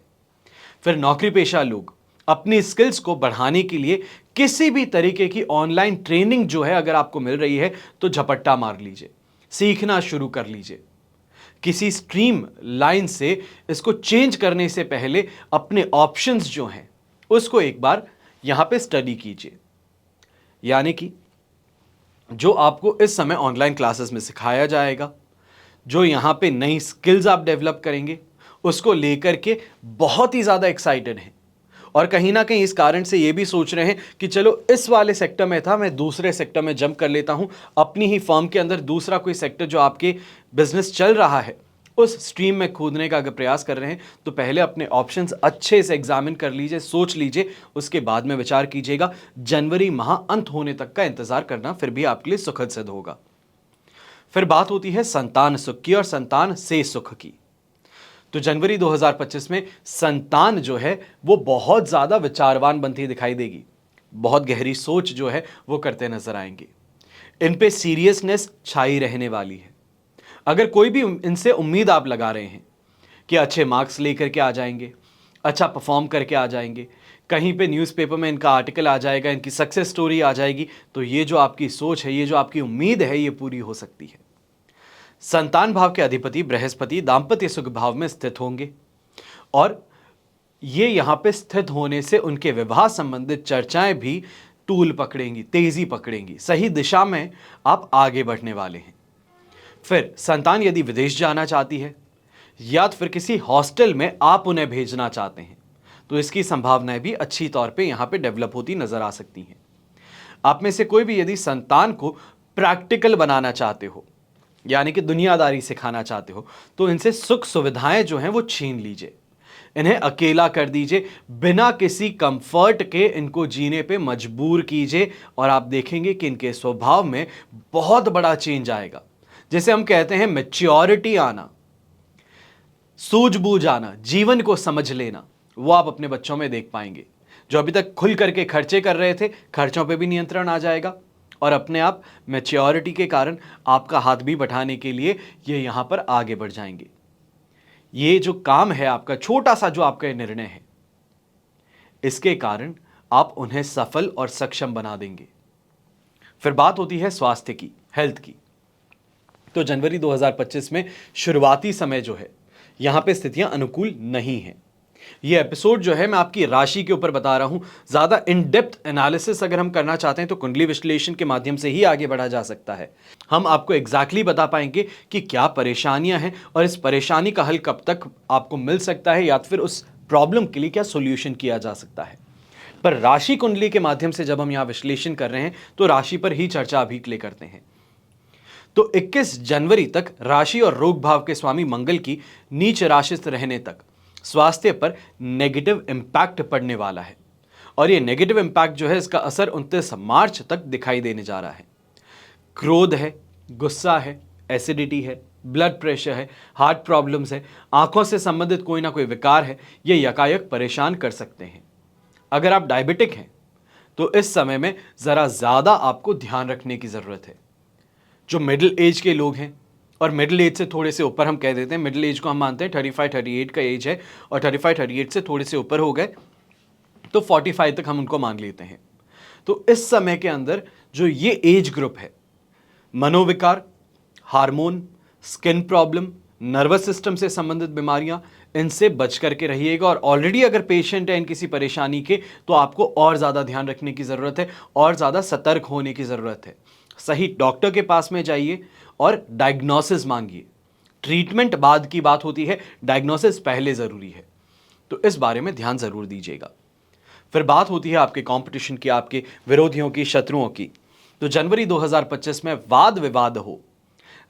फिर नौकरी पेशा लोग अपनी स्किल्स को बढ़ाने के लिए किसी भी तरीके की ऑनलाइन ट्रेनिंग जो है अगर आपको मिल रही है तो झपट्टा मार लीजिए, सीखना शुरू कर लीजिए। किसी स्ट्रीम लाइन से इसको चेंज करने से पहले अपने ऑप्शंस जो हैं उसको एक बार यहां पे स्टडी कीजिए। यानी कि जो आपको इस समय ऑनलाइन क्लासेस में सिखाया जाएगा, जो यहां पे नई स्किल्स आप डेवलप करेंगे, उसको लेकर के बहुत ही ज्यादा एक्साइटेड हैं। और कहीं ना कहीं इस कारण से ये भी सोच रहे हैं कि चलो इस वाले सेक्टर में था, मैं दूसरे सेक्टर में जंप कर लेता हूं। अपनी ही फर्म के अंदर दूसरा कोई सेक्टर जो आपके बिजनेस चल रहा है उस स्ट्रीम में कूदने का अगर प्रयास कर रहे हैं तो पहले अपने ऑप्शंस अच्छे से एग्जामिन कर लीजिए, सोच लीजिए, उसके बाद में विचार कीजिएगा। जनवरी माह अंत होने तक का इंतजार करना फिर भी आपके लिए सुखद सिद्ध होगा। फिर बात होती है संतान सुख की और संतान से सुख की। तो जनवरी 2025 में संतान जो है वो बहुत ज्यादा विचारवान बनती दिखाई देगी, बहुत गहरी सोच जो है वो करते नजर आएंगे। इन पे सीरियसनेस छाई रहने वाली है। अगर कोई भी इनसे उम्मीद आप लगा रहे हैं कि अच्छे मार्क्स लेकर के आ जाएंगे, अच्छा परफॉर्म करके आ जाएंगे, कहीं पे न्यूज़पेपर में इनका आर्टिकल आ जाएगा, इनकी सक्सेस स्टोरी आ जाएगी, तो ये जो आपकी सोच है, ये जो आपकी उम्मीद है, ये पूरी हो सकती है। संतान भाव के अधिपति बृहस्पति दाम्पत्य सुख भाव में स्थित होंगे और ये यहां पे स्थित होने से उनके विवाह संबंधित चर्चाएं भी टूल पकड़ेंगी, तेजी पकड़ेंगी, सही दिशा में आप आगे बढ़ने वाले हैं। फिर संतान यदि विदेश जाना चाहती है या फिर किसी हॉस्टल में आप उन्हें भेजना चाहते हैं तो इसकी संभावनाएं भी अच्छी तौर पे यहां पे डेवलप होती नजर आ सकती हैं। आप में से कोई भी यदि संतान को प्रैक्टिकल बनाना चाहते हो, यानी कि दुनियादारी सिखाना चाहते हो, तो इनसे सुख सुविधाएं जो हैं वो छीन लीजिए, इन्हें अकेला कर दीजिए, बिना किसी कंफर्ट के इनको जीने पे मजबूर कीजिए और आप देखेंगे कि इनके स्वभाव में बहुत बड़ा चेंज आएगा। जैसे हम कहते हैं मैच्योरिटी आना, सूझबूझ आना, जीवन को समझ लेना, वो आप अपने बच्चों में देख पाएंगे। जो अभी तक खुल करके खर्चे कर रहे थे, खर्चों पे भी नियंत्रण आ जाएगा और अपने आप मैच्योरिटी के कारण आपका हाथ भी बढ़ाने के लिए ये यहां पर आगे बढ़ जाएंगे। ये जो काम है आपका, छोटा सा जो आपका निर्णय है, इसके कारण आप उन्हें सफल और सक्षम बना देंगे। फिर बात होती है स्वास्थ्य की, हेल्थ की। तो जनवरी 2025 में शुरुआती समय जो है यहां पे स्थितियां अनुकूल नहीं है। ये एपिसोड जो है मैं आपकी राशि के ऊपर बता रहा हूं। ज्यादा इन डेप्थ एनालिसिस अगर हम करना चाहते हैं तो कुंडली विश्लेषण के माध्यम से ही आगे बढ़ा जा सकता है। हम आपको एग्जैक्टली बता पाएंगे कि क्या परेशानियां हैं और इस परेशानी का हल कब तक आपको मिल सकता है या फिर उस प्रॉब्लम के लिए क्या सोल्यूशन किया जा सकता है। पर राशि कुंडली के माध्यम से जब हम यहां विश्लेषण कर रहे हैं तो राशि पर ही चर्चा अभी के लिए करते हैं। तो 21 जनवरी तक राशि और रोग भाव के स्वामी मंगल की नीच राशिस्थ रहने तक स्वास्थ्य पर नेगेटिव इंपैक्ट पड़ने वाला है और ये नेगेटिव इंपैक्ट जो है इसका असर 29 मार्च तक दिखाई देने जा रहा है। क्रोध है, गुस्सा है, एसिडिटी है, ब्लड प्रेशर है, हार्ट प्रॉब्लम्स है, आंखों से संबंधित कोई ना कोई विकार है, ये यकायक परेशान कर सकते हैं। अगर आप डायबिटिक हैं तो इस समय में जरा ज्यादा आपको ध्यान रखने की जरूरत है। जो मिडिल एज के लोग हैं और मिडिल एज से थोड़े से ऊपर हम कह देते हैं, मिडिल एज को हम मानते हैं 35-38 का एज है, और 35-38 से थोड़े से ऊपर हो गए तो 45 तक हम उनको मान लेते हैं। तो इस समय के अंदर जो ये एज ग्रुप है, मनोविकार, hormone, skin problem, nervous system से संबंधित बीमारियां, इनसे बच करके रहिएगा। और ऑलरेडी अगर पेशेंट है इन किसी परेशानी के, तो आपको और ज़्यादा ध्यान रखने की ज़रूरत है, और ज़्यादा सतर्क होने की ज़रूरत है। सही डॉक्टर के पास में जाइए और डायग्नोसिस मांगिए। ट्रीटमेंट बाद की बात होती है, डायग्नोसिस पहले ज़रूरी है, तो इस बारे में ध्यान ज़रूर दीजिएगा। फिर बात होती है आपके कंपटीशन की, आपके विरोधियों की, शत्रुओं की। तो जनवरी 2025 में वाद विवाद हो,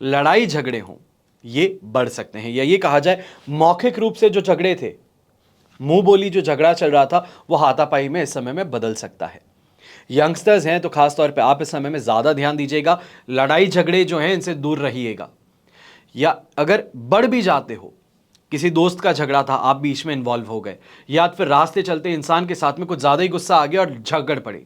लड़ाई झगड़े हो, ये बढ़ सकते हैं, या ये कहा जाए मौखिक रूप से जो झगड़े थे, मुंह बोली जो झगड़ा चल रहा था, वो हाथापाई में इस समय में बदल सकता है। यंगस्टर्स हैं तो खासतौर पे आप इस समय में ज़्यादा ध्यान दीजिएगा, लड़ाई झगड़े जो हैं इनसे दूर रहिएगा। या अगर बढ़ भी जाते हो, किसी दोस्त का झगड़ा था, आप बीच में इन्वॉल्व हो गए, या फिर रास्ते चलते इंसान के साथ में कुछ ज़्यादा ही गुस्सा आ गया और झगड़ पड़े,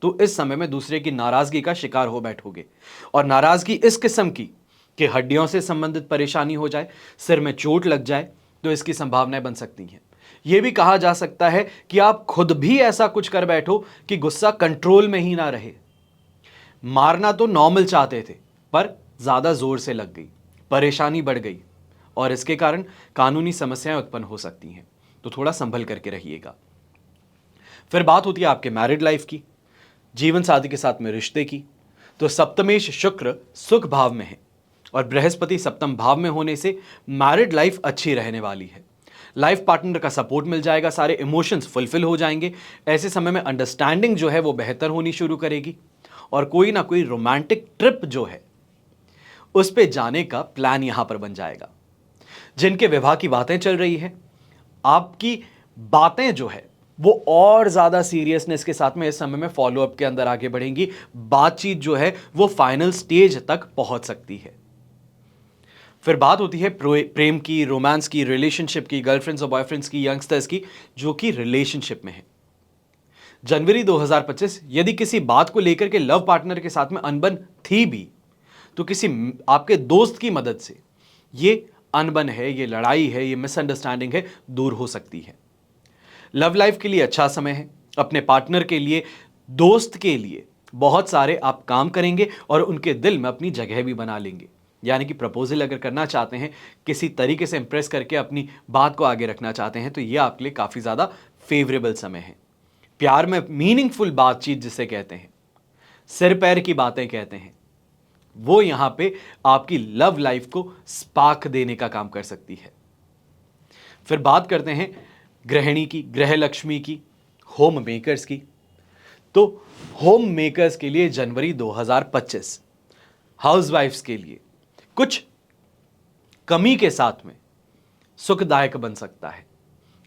तो इस समय में दूसरे की नाराज़गी का शिकार हो बैठोगे। और नाराज़गी इस किस्म की कि हड्डियों से संबंधित परेशानी हो जाए, सिर में चोट लग जाए, तो इसकी संभावनाएं बन सकती हैं। यह भी कहा जा सकता है कि आप खुद भी ऐसा कुछ कर बैठो कि गुस्सा कंट्रोल में ही ना रहे। मारना तो नॉर्मल चाहते थे, पर ज़्यादा जोर से लग गई, परेशानी बढ़ गई, और इसके कारण कानूनी समस्याएं उत्पन्न हो सकती हैं। तो थोड़ा संभल करके रहिएगा। फिर बात होती है आपके मैरिड लाइफ की, जीवन साथी के साथ में रिश्ते की। तो सप्तमेश शुक्र सुख भाव में है और बृहस्पति सप्तम भाव में होने से मैरिड लाइफ अच्छी रहने वाली है। लाइफ पार्टनर का सपोर्ट मिल जाएगा, सारे इमोशंस फुलफिल हो जाएंगे। ऐसे समय में अंडरस्टैंडिंग जो है वो बेहतर होनी शुरू करेगी, और कोई ना कोई रोमांटिक ट्रिप जो है उस पे जाने का प्लान यहां पर बन जाएगा। जिनके विवाह की बातें चल रही है, आपकी बातें जो है वो और ज्यादा सीरियसनेस के साथ में इस समय में फॉलोअप के अंदर आगे बढ़ेंगी। बातचीत जो है वो फाइनल स्टेज तक पहुंच सकती है। फिर बात होती है प्रेम की, रोमांस की, रिलेशनशिप की, गर्लफ्रेंड्स और बॉयफ्रेंड्स की, यंगस्टर्स की जो कि रिलेशनशिप में है। जनवरी 2025 यदि किसी बात को लेकर के लव पार्टनर के साथ में अनबन थी भी, तो किसी आपके दोस्त की मदद से ये अनबन है, ये लड़ाई है, ये मिसअंडरस्टैंडिंग है, दूर हो सकती है। लव लाइफ के लिए अच्छा समय है। अपने पार्टनर के लिए, दोस्त के लिए बहुत सारे आप काम करेंगे और उनके दिल में अपनी जगह भी बना लेंगे। यानी कि प्रपोजल अगर करना चाहते हैं, किसी तरीके से इंप्रेस करके अपनी बात को आगे रखना चाहते हैं, तो ये आपके लिए काफ़ी ज़्यादा फेवरेबल समय है। प्यार में मीनिंगफुल बातचीत जिसे कहते हैं, सिर पैर की बातें कहते हैं, वो यहां पे आपकी लव लाइफ को स्पार्क देने का काम कर सकती है। फिर बात करते हैं गृहिणी की, गृह लक्ष्मी की, होम मेकर्स की। तो होम मेकर्स के लिए जनवरी 2025 हाउसवाइफ्स के लिए कुछ कमी के साथ में सुखदायक बन सकता है।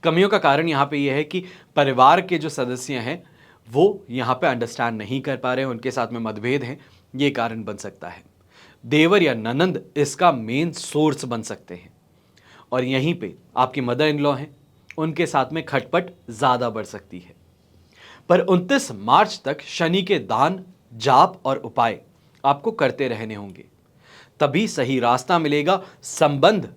कमियों का कारण यहां पे यह है कि परिवार के जो सदस्य हैं वो यहां पे अंडरस्टैंड नहीं कर पा रहे हैं, उनके साथ में मतभेद हैं, ये कारण बन सकता है। देवर या ननंद इसका मेन सोर्स बन सकते हैं, और यहीं पे आपकी मदर इन लॉ हैं, उनके साथ में खटपट ज़्यादा बढ़ सकती है। पर 29 मार्च तक शनि के दान, जाप और उपाय आपको करते रहने होंगे, तभी सही रास्ता मिलेगा। संबंध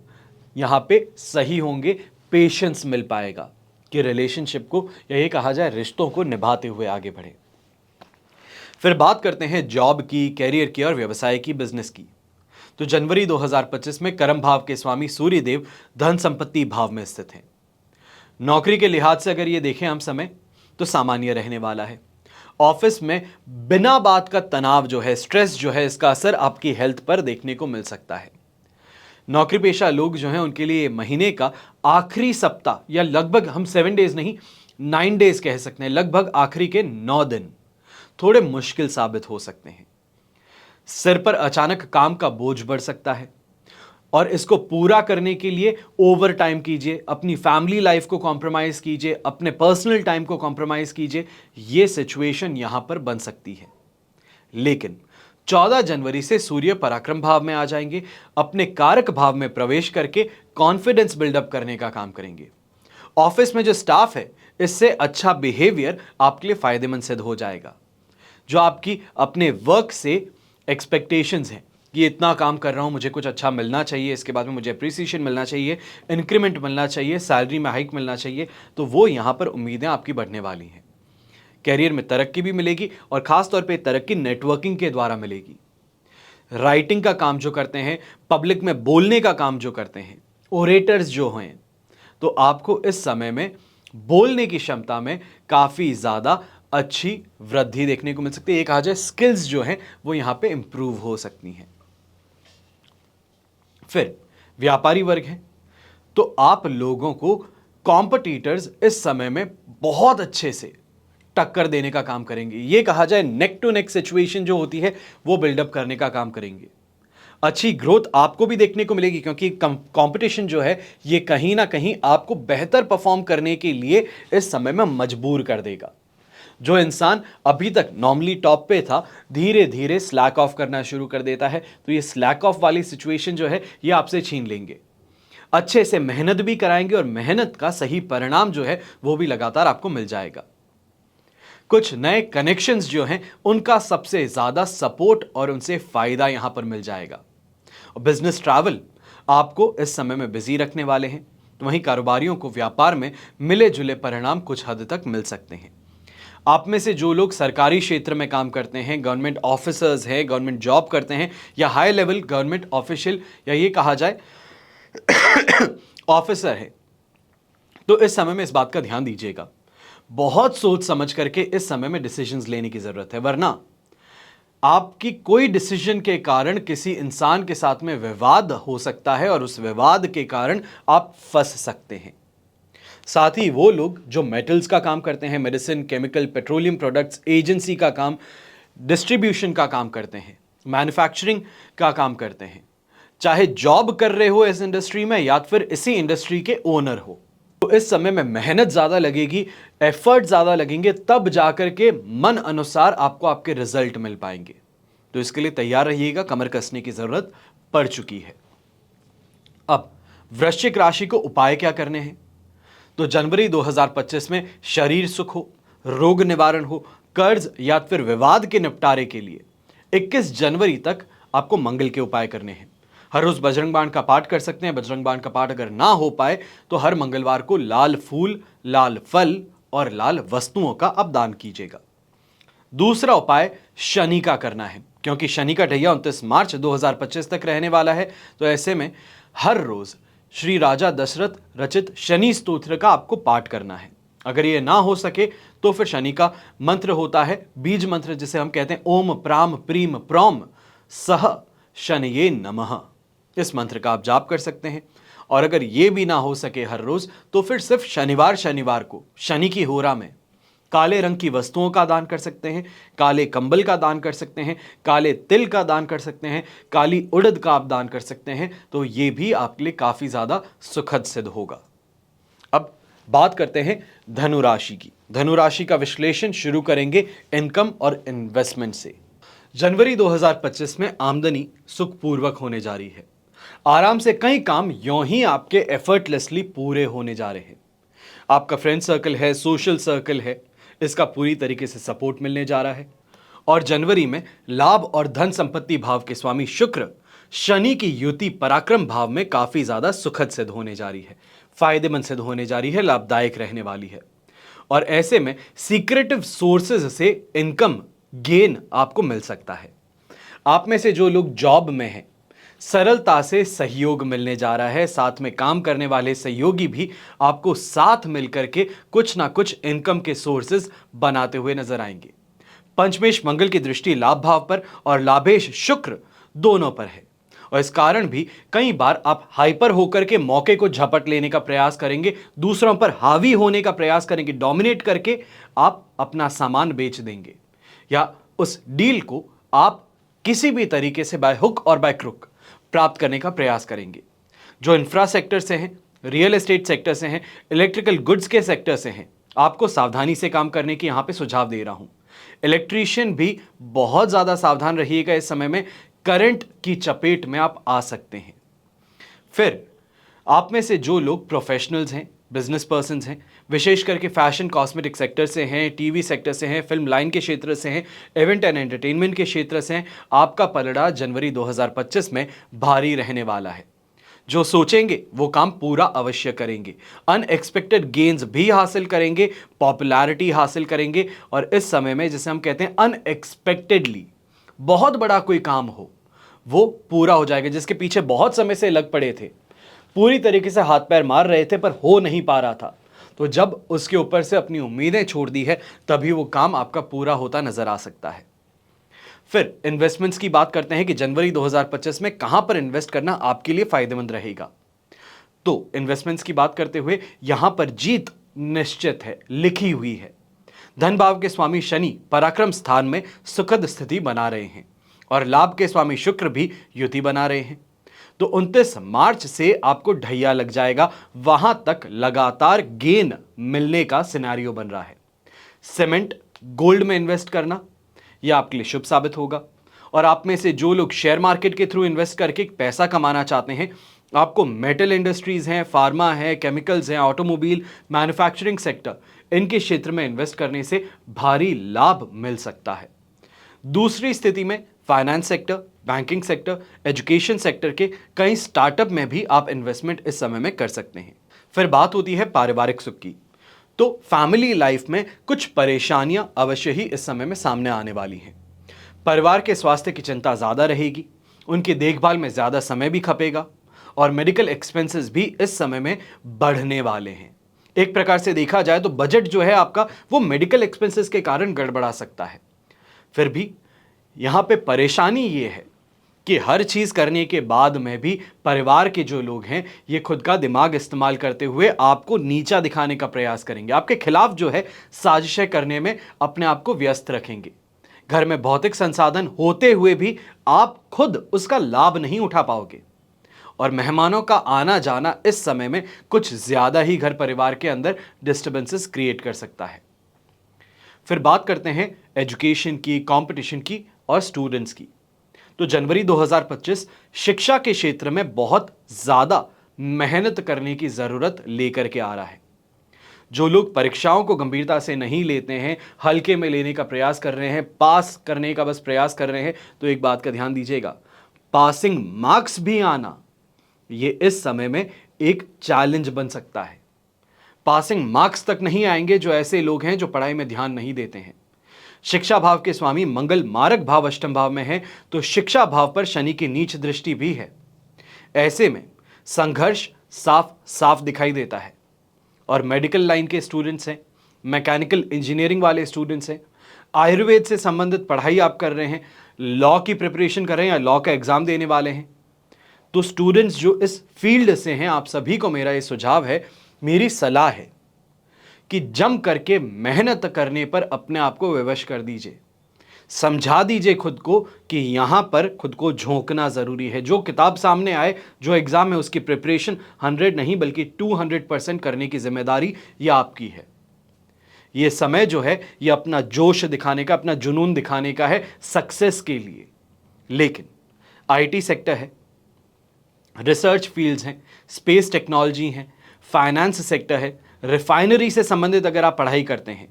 यहां पे सही होंगे, पेशेंस मिल पाएगा कि रिलेशनशिप को, यही कहा जाए रिश्तों को निभाते हुए आगे बढ़े। फिर बात करते हैं जॉब की, कैरियर की और व्यवसाय की, बिजनेस की। तो जनवरी 2025 में कर्म भाव के स्वामी सूर्य देव धन संपत्ति भाव में स्थित हैं। नौकरी के लिहाज से अगर ये देखें हम समय, तो सामान्य रहने वाला है। ऑफिस में बिना बात का तनाव जो है, स्ट्रेस जो है, इसका असर आपकी हेल्थ पर देखने को मिल सकता है। नौकरी पेशा लोग जो हैं उनके लिए महीने का आखिरी सप्ताह, या लगभग हम 7 डेज नहीं 9 डेज कह सकते हैं, लगभग आखिरी के 9 दिन थोड़े मुश्किल साबित हो सकते हैं। सिर पर अचानक काम का बोझ बढ़ सकता है, और इसको पूरा करने के लिए ओवर टाइम कीजिए, अपनी फैमिली लाइफ को कॉम्प्रोमाइज कीजिए, अपने पर्सनल टाइम को कॉम्प्रोमाइज कीजिए। यह सिचुएशन यहां पर बन सकती है। लेकिन 14 जनवरी से सूर्य पराक्रम भाव में आ जाएंगे, अपने कारक भाव में प्रवेश करके कॉन्फिडेंस बिल्डअप करने का काम करेंगे। ऑफिस में जो स्टाफ है, इससे अच्छा बिहेवियर आपके लिए फायदेमंद सिद्ध हो जाएगा। जो आपकी अपने वर्क से एक्सपेक्टेशंस हैं, कि इतना काम कर रहा हूं, मुझे कुछ अच्छा मिलना चाहिए, इसके बाद में मुझे अप्रिसिएशन मिलना चाहिए, इंक्रीमेंट मिलना चाहिए, सैलरी में हाइक मिलना चाहिए, तो वो यहां पर उम्मीदें आपकी बढ़ने वाली हैं। कैरियर में तरक्की भी मिलेगी और खासतौर पे तरक्की नेटवर्किंग के द्वारा मिलेगी। राइटिंग का काम जो करते हैं, पब्लिक में बोलने का काम जो करते हैं, ओरेटर्स जो हैं, तो आपको इस समय में बोलने की क्षमता में काफी ज्यादा अच्छी वृद्धि देखने को मिल सकती है। ये कहा जाए स्किल्स जो हैं वो यहां पे इंप्रूव हो सकती हैं। फिर व्यापारी वर्ग है, तो आप लोगों को कॉम्पिटिटर्स इस समय में बहुत अच्छे से टक्कर देने का काम करेंगे। ये कहा जाए नेक टू नेक सिचुएशन जो होती है वो बिल्डअप करने का काम करेंगे। अच्छी ग्रोथ आपको भी देखने को मिलेगी, क्योंकि कंपटीशन जो है ये कहीं ना कहीं आपको बेहतर परफॉर्म करने के लिए इस समय में मजबूर कर देगा। जो इंसान अभी तक नॉर्मली टॉप पे था, धीरे धीरे स्लैक ऑफ करना शुरू कर देता है, तो ये स्लैक ऑफ वाली सिचुएशन जो है ये आपसे छीन लेंगे। अच्छे से मेहनत भी कराएंगे और मेहनत का सही परिणाम जो है वो भी लगातार आपको मिल जाएगा। कुछ नए कनेक्शंस जो हैं उनका सबसे ज्यादा सपोर्ट और उनसे फायदा यहां पर मिल जाएगा। और बिजनेस ट्रैवल आपको इस समय में बिजी रखने वाले हैं, तो वहीं कारोबारियों को व्यापार में मिले जुले परिणाम कुछ हद तक मिल सकते हैं। आप में से जो लोग सरकारी क्षेत्र में काम करते हैं, गवर्नमेंट ऑफिसर्स हैं, गवर्नमेंट जॉब करते हैं, या हाई लेवल गवर्नमेंट ऑफिशियल या ये कहा जाए ऑफिसर है, तो इस समय में इस बात का ध्यान दीजिएगा। बहुत सोच समझ करके इस समय में डिसीजंस लेने की जरूरत है, वरना आपकी कोई डिसीजन के कारण किसी इंसान के साथ में विवाद हो सकता है और उस विवाद के कारण आप फंस सकते हैं। साथ ही वो लोग जो मेटल्स का काम करते हैं, medicine, chemical, petroleum products, agency का काम, डिस्ट्रीब्यूशन का काम करते हैं, मैन्युफैक्चरिंग का काम करते हैं, चाहे जॉब कर रहे हो इस इंडस्ट्री में या फिर इसी इंडस्ट्री के ओनर हो, तो इस समय में मेहनत ज्यादा लगेगी, एफर्ट ज्यादा लगेंगे, तब जाकर के मन अनुसार आपको आपके रिजल्ट मिल पाएंगे। तो इसके लिए तैयार रहिएगा, कमर कसने की जरूरत पड़ चुकी है। अब वृश्चिक राशि को उपाय क्या करने हैं? तो जनवरी 2025 में शरीर सुख हो, रोग निवारण हो, कर्ज या फिर विवाद के निपटारे के लिए 21 जनवरी तक आपको मंगल के उपाय करने हैं। हर रोज बजरंग बाण का पाठ कर सकते हैं। बजरंग बाण का पाठ अगर ना हो पाए तो हर मंगलवार को लाल फूल, लाल फल और लाल वस्तुओं का आप दान कीजिएगा। दूसरा उपाय शनि का करना है, क्योंकि शनि का ढैया 29 मार्च 2025 तक रहने वाला है। तो ऐसे में हर रोज श्री राजा दशरथ रचित शनि स्तोत्र का आपको पाठ करना है। अगर ये ना हो सके तो फिर शनि का मंत्र होता है, बीज मंत्र, जिसे हम कहते हैं ओम प्राम प्रीम प्रोम सह शनये नमः। इस मंत्र का आप जाप कर सकते हैं। और अगर ये भी ना हो सके हर रोज, तो फिर सिर्फ शनिवार को शनि की होरा में काले रंग की वस्तुओं का दान कर सकते हैं, काले कंबल का दान कर सकते हैं, काले तिल का दान कर सकते हैं, काली उड़द का आप दान कर सकते हैं। तो ये भी आपके लिए काफी ज्यादा सुखद सिद्ध होगा। अब बात करते हैं धनु राशि की। धनु राशि का विश्लेषण शुरू करेंगे इनकम और इन्वेस्टमेंट से। जनवरी 2025 में आमदनी सुखपूर्वक होने जा रही है। आराम से कई काम यूं ही आपके एफर्टलेसली पूरे होने जा रहे हैं। आपका फ्रेंड सर्कल है, सोशल सर्कल है, इसका पूरी तरीके से सपोर्ट मिलने जा रहा है। और जनवरी में लाभ और धन संपत्ति भाव के स्वामी शुक्र शनि की युति पराक्रम भाव में काफी ज्यादा सुखद सिद्ध होने जा रही है, फायदेमंद सिद्ध होने जा रही है, लाभदायक रहने वाली है। और ऐसे में सीक्रेटिव सोर्सेज से इनकम गेन आपको मिल सकता है। आप में से जो लोग जॉब में हैं, सरलता से सहयोग मिलने जा रहा है। साथ में काम करने वाले सहयोगी भी आपको साथ मिलकर के कुछ ना कुछ इनकम के सोर्सेज बनाते हुए नजर आएंगे। पंचमेश मंगल की दृष्टि लाभ भाव पर और लाभेश शुक्र दोनों पर है, और इस कारण भी कई बार आप हाइपर होकर के मौके को झपट लेने का प्रयास करेंगे, दूसरों पर हावी होने का प्रयास करेंगे, डोमिनेट करके आप अपना सामान बेच देंगे, या उस डील को आप किसी भी तरीके से बाय हुक और बाय क्रुक प्राप्त करने का प्रयास करेंगे। जो इंफ्रा सेक्टर से हैं, रियल एस्टेट सेक्टर से हैं, इलेक्ट्रिकल गुड्स के सेक्टर से हैं, आपको सावधानी से काम करने की यहां पे सुझाव दे रहा हूं। इलेक्ट्रीशियन भी बहुत ज्यादा सावधान रहिएगा, इस समय में करंट की चपेट में आप आ सकते हैं। फिर आप में से जो लोग प्रोफेशनल्स हैं, बिजनेस पर्सन्स हैं, विशेष करके फैशन कॉस्मेटिक सेक्टर से हैं, टीवी सेक्टर से हैं, फिल्म लाइन के क्षेत्र से हैं, इवेंट एंड एंटरटेनमेंट के क्षेत्र से हैं, आपका पलड़ा जनवरी 2025 में भारी रहने वाला है। जो सोचेंगे वो काम पूरा अवश्य करेंगे, अनएक्सपेक्टेड गेन्स भी हासिल करेंगे, पॉपुलैरिटी हासिल करेंगे, और इस समय में जिसे हम कहते हैं अनएक्सपेक्टेडली बहुत बड़ा कोई काम हो वो पूरा हो जाएगा, जिसके पीछे बहुत समय से लग पड़े थे, पूरी तरीके से हाथ पैर मार रहे थे पर हो नहीं पा रहा था, तो जब उसके ऊपर से अपनी उम्मीदें छोड़ दी है तभी वो काम आपका पूरा होता नजर आ सकता है। फिर इन्वेस्टमेंट्स की बात करते हैं कि जनवरी 2025 में कहां पर इन्वेस्ट करना आपके लिए फायदेमंद रहेगा। तो इन्वेस्टमेंट्स की बात करते हुए यहां पर जीत निश्चित है, लिखी हुई है। धन भाव के स्वामी शनि पराक्रम स्थान में सुखद स्थिति बना रहे हैं और लाभ के स्वामी शुक्र भी युति बना रहे हैं। तो 29 मार्च से आपको ढैया लग जाएगा, वहां तक लगातार गेन मिलने का सिनेरियो बन रहा है। सीमेंट, गोल्ड में इन्वेस्ट करना यह आपके लिए शुभ साबित होगा। और आप में से जो लोग शेयर मार्केट के थ्रू इन्वेस्ट करके पैसा कमाना चाहते हैं, आपको मेटल इंडस्ट्रीज हैं, फार्मा है, केमिकल्स हैं, ऑटोमोबाइल, मैन्युफैक्चरिंग सेक्टर, इनके क्षेत्र में इन्वेस्ट करने से भारी लाभ मिल सकता है। दूसरी स्थिति में finance sector, banking sector, education sector के कई स्टार्टअप में भी आप इन्वेस्टमेंट इस समय में कर सकते हैं। फिर बात होती है पारिवारिक सुख की। तो फैमिली लाइफ में कुछ परेशानियां अवश्य ही इस समय में सामने आने वाली हैं। परिवार के स्वास्थ्य की चिंता ज़्यादा रहेगी, उनकी देखभाल में ज़्यादा समय भी खपेगा और मेडिकल एक्सपेंसेस भी इस समय में बढ़ने वाले हैं। एक प्रकार से देखा जाए तो बजट जो है आपका वो मेडिकल एक्सपेंसेस के कारण गड़बड़ा सकता है। फिर भी यहाँ पे परेशानी ये है कि हर चीज़ करने के बाद में भी परिवार के जो लोग हैं ये खुद का दिमाग इस्तेमाल करते हुए आपको नीचा दिखाने का प्रयास करेंगे, आपके खिलाफ जो है साजिशें करने में अपने आप को व्यस्त रखेंगे। घर में भौतिक संसाधन होते हुए भी आप खुद उसका लाभ नहीं उठा पाओगे और मेहमानों का आना जाना इस समय में कुछ ज्यादा ही घर परिवार के अंदर डिस्टर्बेंसेस क्रिएट कर सकता है। फिर बात करते हैं एजुकेशन की, कंपटीशन की और स्टूडेंट्स की। तो जनवरी 2025 शिक्षा के क्षेत्र में बहुत ज्यादा मेहनत करने की जरूरत लेकर के आ रहा है। जो लोग परीक्षाओं को गंभीरता से नहीं लेते हैं, हल्के में लेने का प्रयास कर रहे हैं, पास करने का बस प्रयास कर रहे हैं, तो एक बात का ध्यान दीजिएगा, पासिंग मार्क्स भी आना ये इस समय में एक चैलेंज बन सकता है। पासिंग मार्क्स तक नहीं आएंगे जो ऐसे लोग हैं जो पढ़ाई में ध्यान नहीं देते हैं। शिक्षा भाव के स्वामी मंगल मारक भाव अष्टम भाव में है, तो शिक्षा भाव पर शनि की नीच दृष्टि भी है। ऐसे में संघर्ष साफ साफ दिखाई देता है। और मेडिकल लाइन के स्टूडेंट्स हैं, मैकेनिकल इंजीनियरिंग वाले स्टूडेंट्स हैं, आयुर्वेद से संबंधित पढ़ाई आप कर रहे हैं, लॉ की प्रिपरेशन कर रहे हैं या लॉ का एग्जाम देने वाले हैं, तो स्टूडेंट्स जो इस फील्ड से हैं, आप सभी को मेरा ये सुझाव है, मेरी सलाह है कि जम करके मेहनत करने पर अपने आप को विवश कर दीजिए। समझा दीजिए खुद को कि यहां पर खुद को झोंकना जरूरी है। जो किताब सामने आए, जो एग्जाम है, उसकी प्रिपरेशन 100 नहीं बल्कि 200% करने की जिम्मेदारी यह आपकी है। यह समय जो है यह अपना जोश दिखाने का, अपना जुनून दिखाने का है सक्सेस के लिए। लेकिन आईटी सेक्टर है, रिसर्च फील्ड्स हैं, स्पेस टेक्नोलॉजी हैं, फाइनेंस सेक्टर है, रिफाइनरी से संबंधित अगर आप पढ़ाई करते हैं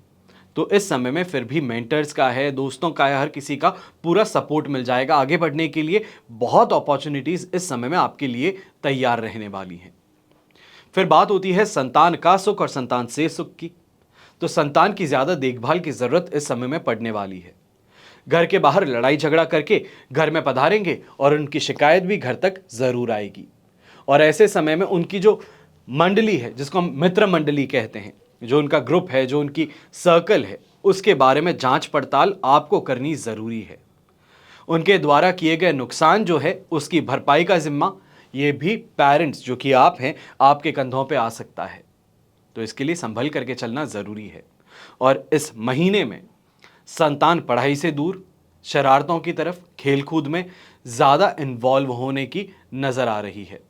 तो इस समय में फिर भी मेंटर्स का है, दोस्तों का है, हर किसी का पूरा सपोर्ट मिल जाएगा। आगे बढ़ने के लिए बहुत अपॉर्चुनिटीज इस समय में आपके लिए तैयार रहने वाली हैं। फिर बात होती है संतान का सुख और संतान से सुख की। तो संतान की ज्यादा देखभाल की जरूरत इस समय में पड़ने वाली है। घर के बाहर लड़ाई झगड़ा करके घर में पधारेंगे और उनकी शिकायत भी घर तक जरूर आएगी। और ऐसे समय में उनकी जो मंडली है, जिसको हम मित्र मंडली कहते हैं, जो उनका ग्रुप है, जो उनकी सर्कल है, उसके बारे में जांच पड़ताल आपको करनी जरूरी है। उनके द्वारा किए गए नुकसान जो है उसकी भरपाई का जिम्मा ये भी पेरेंट्स जो कि आप हैं, आपके कंधों पे आ सकता है। तो इसके लिए संभल करके चलना जरूरी है। और इस महीने में संतान पढ़ाई से दूर, शरारतों की तरफ, खेलकूद में ज्यादा इन्वॉल्व होने की नजर आ रही है।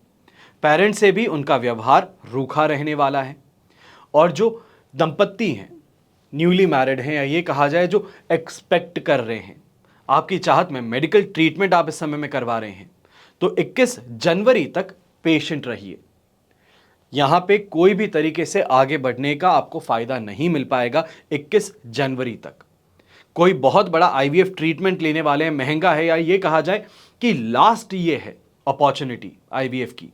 पेरेंट्स से भी उनका व्यवहार रूखा रहने वाला है। और जो दंपत्ति हैं, न्यूली मैरिड हैं, या ये कहा जाए जो एक्सपेक्ट कर रहे हैं, आपकी चाहत में मेडिकल ट्रीटमेंट आप इस समय में करवा रहे हैं, तो 21 जनवरी तक पेशेंट रहिए। यहां पे कोई भी तरीके से आगे बढ़ने का आपको फायदा नहीं मिल पाएगा 21 जनवरी तक। कोई बहुत बड़ा आईवीएफ ट्रीटमेंट लेने वाले हैं, महंगा है, या ये कहा जाए कि लास्ट ये है अपॉर्चुनिटी आईवीएफ की,